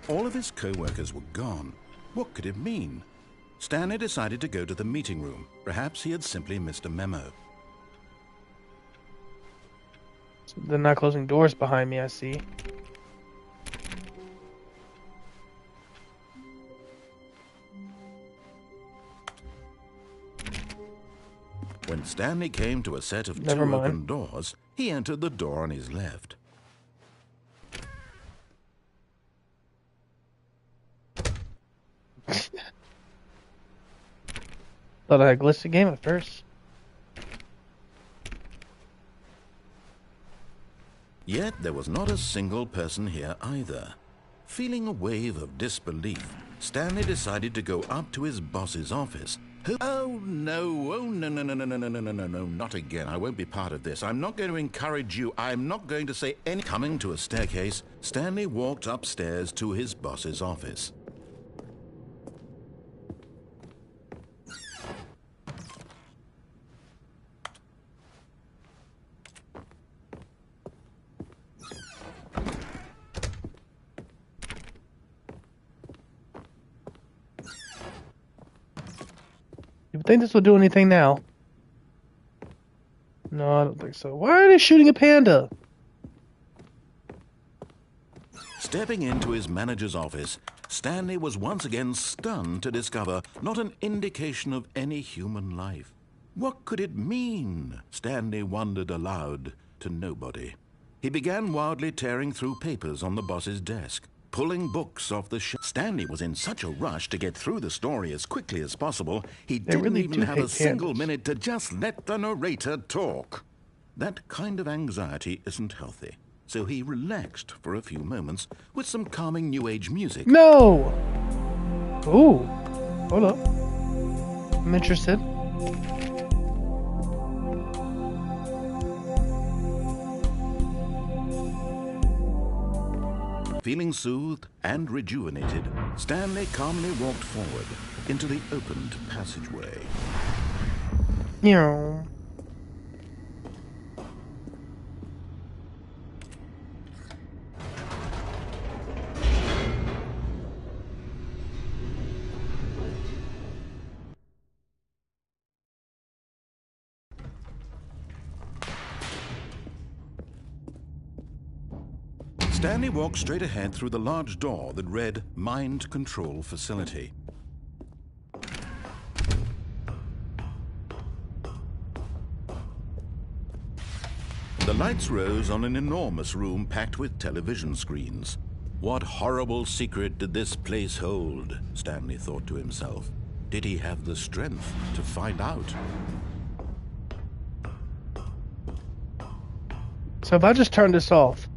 Speaker 2: All of his co-workers were gone. What could it mean? Stanley decided to go to the meeting room. Perhaps he had simply missed a memo.
Speaker 1: So they're not closing doors behind me, I see.
Speaker 2: When Stanley came to a set of two open doors, he entered the door on his left.
Speaker 1: Thought I had glitched the game at first.
Speaker 2: Yet there was not a single person here either. Feeling a wave of disbelief, Stanley decided to go up to his boss's office. Oh no, not again. I won't be part of this. I'm not going to encourage you. I'm not going to say any... Coming to a staircase, Stanley walked upstairs to his boss's office.
Speaker 1: You think this will do anything now? No, I don't think so. Why are they shooting a panda?
Speaker 2: Stepping into his manager's office, Stanley was once again stunned to discover not an indication of any human life. What could it mean? Stanley wondered aloud to nobody. He began wildly tearing through papers on the boss's desk, pulling books off the shelf. Stanley was in such a rush to get through the story as quickly as possible, he didn't
Speaker 1: really
Speaker 2: even have a
Speaker 1: hate
Speaker 2: single
Speaker 1: pandas.
Speaker 2: minute to just let the narrator talk. That kind of anxiety isn't healthy, so he relaxed for a few moments with some calming New Age music.
Speaker 1: No! Ooh. Hold up. I'm interested.
Speaker 2: Feeling soothed and rejuvenated, Stanley calmly walked forward into the opened passageway.
Speaker 1: Yeah.
Speaker 2: Stanley walked straight ahead through the large door that read Mind Control Facility. The lights rose on an enormous room packed with television screens. What horrible secret did this place hold? Stanley thought to himself. Did he have the strength to find out?
Speaker 1: So if I just turn this off,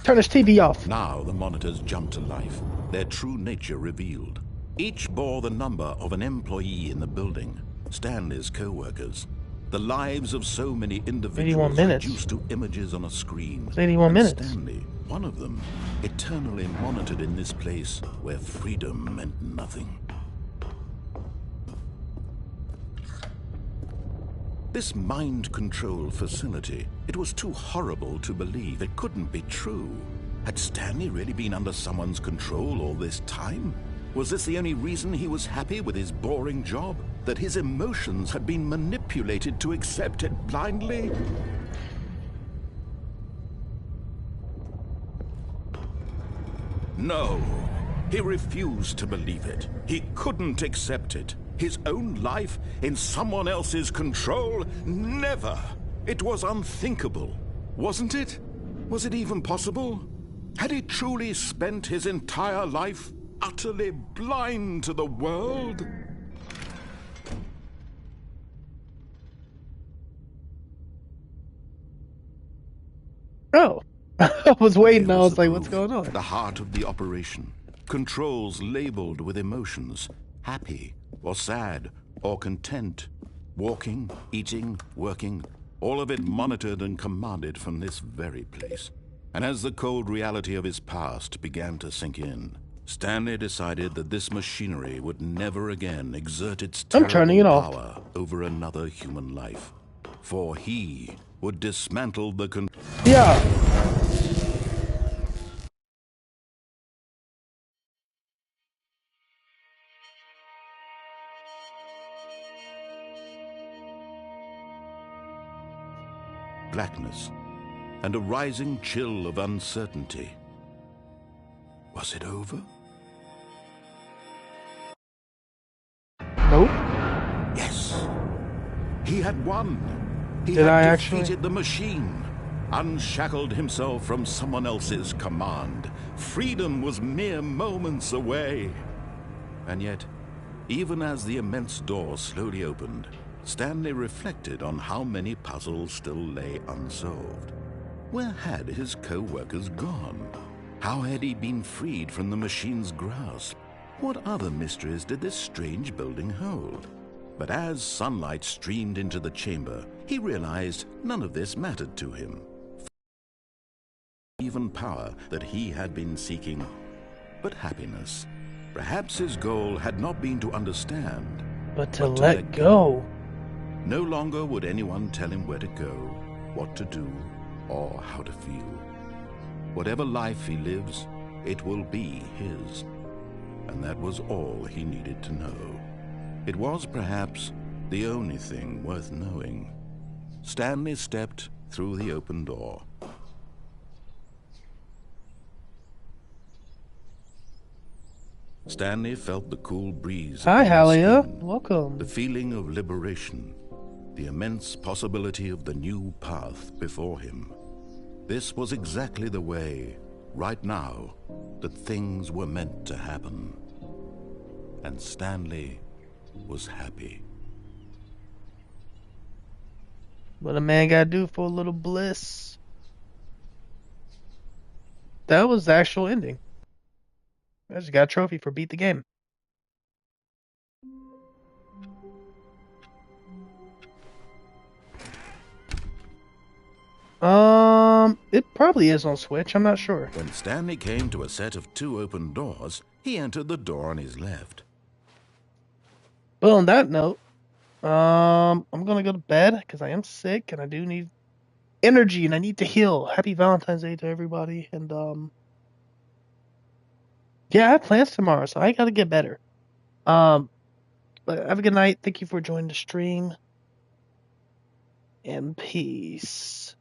Speaker 1: turn this TV off.
Speaker 2: Now the monitors jumped to life, their true nature revealed. Each bore the number of an employee in the building, Stanley's co-workers. The lives of so many individuals reduced to images on a screen.
Speaker 1: 81 minutes.
Speaker 2: Stanley, one of them, eternally monitored in this place where freedom meant nothing. This mind control facility, it was too horrible to believe. It couldn't be true. Had Stanley really been under someone's control all this time? Was this the only reason he was happy with his boring job? That his emotions had been manipulated to accept it blindly? No, he refused to believe it. He couldn't accept it. His own life in someone else's control? Never! It was unthinkable, wasn't it? Was it even possible? Had he truly spent his entire life utterly blind to the world?
Speaker 1: Oh, I was waiting. I was like, what's going on?
Speaker 2: The heart of the operation. Controls labeled with emotions. Happy, or sad, or content. Walking, eating, working. All of it monitored and commanded from this very place. And as the cold reality of his past began to sink in, Stanley decided that this machinery would never again exert its terrible power over another human life. For he would dismantle the blackness and a rising chill of uncertainty. Was it over?
Speaker 1: Nope.
Speaker 2: Yes. He had won. He
Speaker 1: Did I
Speaker 2: had
Speaker 1: actually?
Speaker 2: defeated the machine, unshackled himself from someone else's command. Freedom was mere moments away. And yet, even as the immense door slowly opened, Stanley reflected on how many puzzles still lay unsolved. Where had his co-workers gone? How had he been freed from the machine's grasp? What other mysteries did this strange building hold? But as sunlight streamed into the chamber, he realized none of this mattered to him. Even power that he had been seeking, but happiness. Perhaps his goal had not been to understand,
Speaker 1: but to let go.
Speaker 2: No longer would anyone tell him where to go, what to do, or how to feel. Whatever life he lives, it will be his. And that was all he needed to know. It was perhaps the only thing worth knowing. Stanley stepped through the open door. Stanley felt the cool breeze
Speaker 1: Hi,
Speaker 2: upon his
Speaker 1: Halia.
Speaker 2: skin,
Speaker 1: Welcome.
Speaker 2: the feeling of liberation, the immense possibility of the new path before him. This was exactly the way, right now, that things were meant to happen. And Stanley was happy.
Speaker 1: What a man gotta do for a little bliss. That was the actual ending. I just got a trophy for beat the game. It probably is on Switch. I'm not sure.
Speaker 2: When Stanley came to a set of 2 open doors, he entered the door on his left.
Speaker 1: Well, on that note, I'm gonna go to bed because I am sick and I do need energy and I need to heal. Happy Valentine's Day to everybody, and yeah, I have plans tomorrow, so I gotta get better. But have a good night. Thank you for joining the stream, and peace.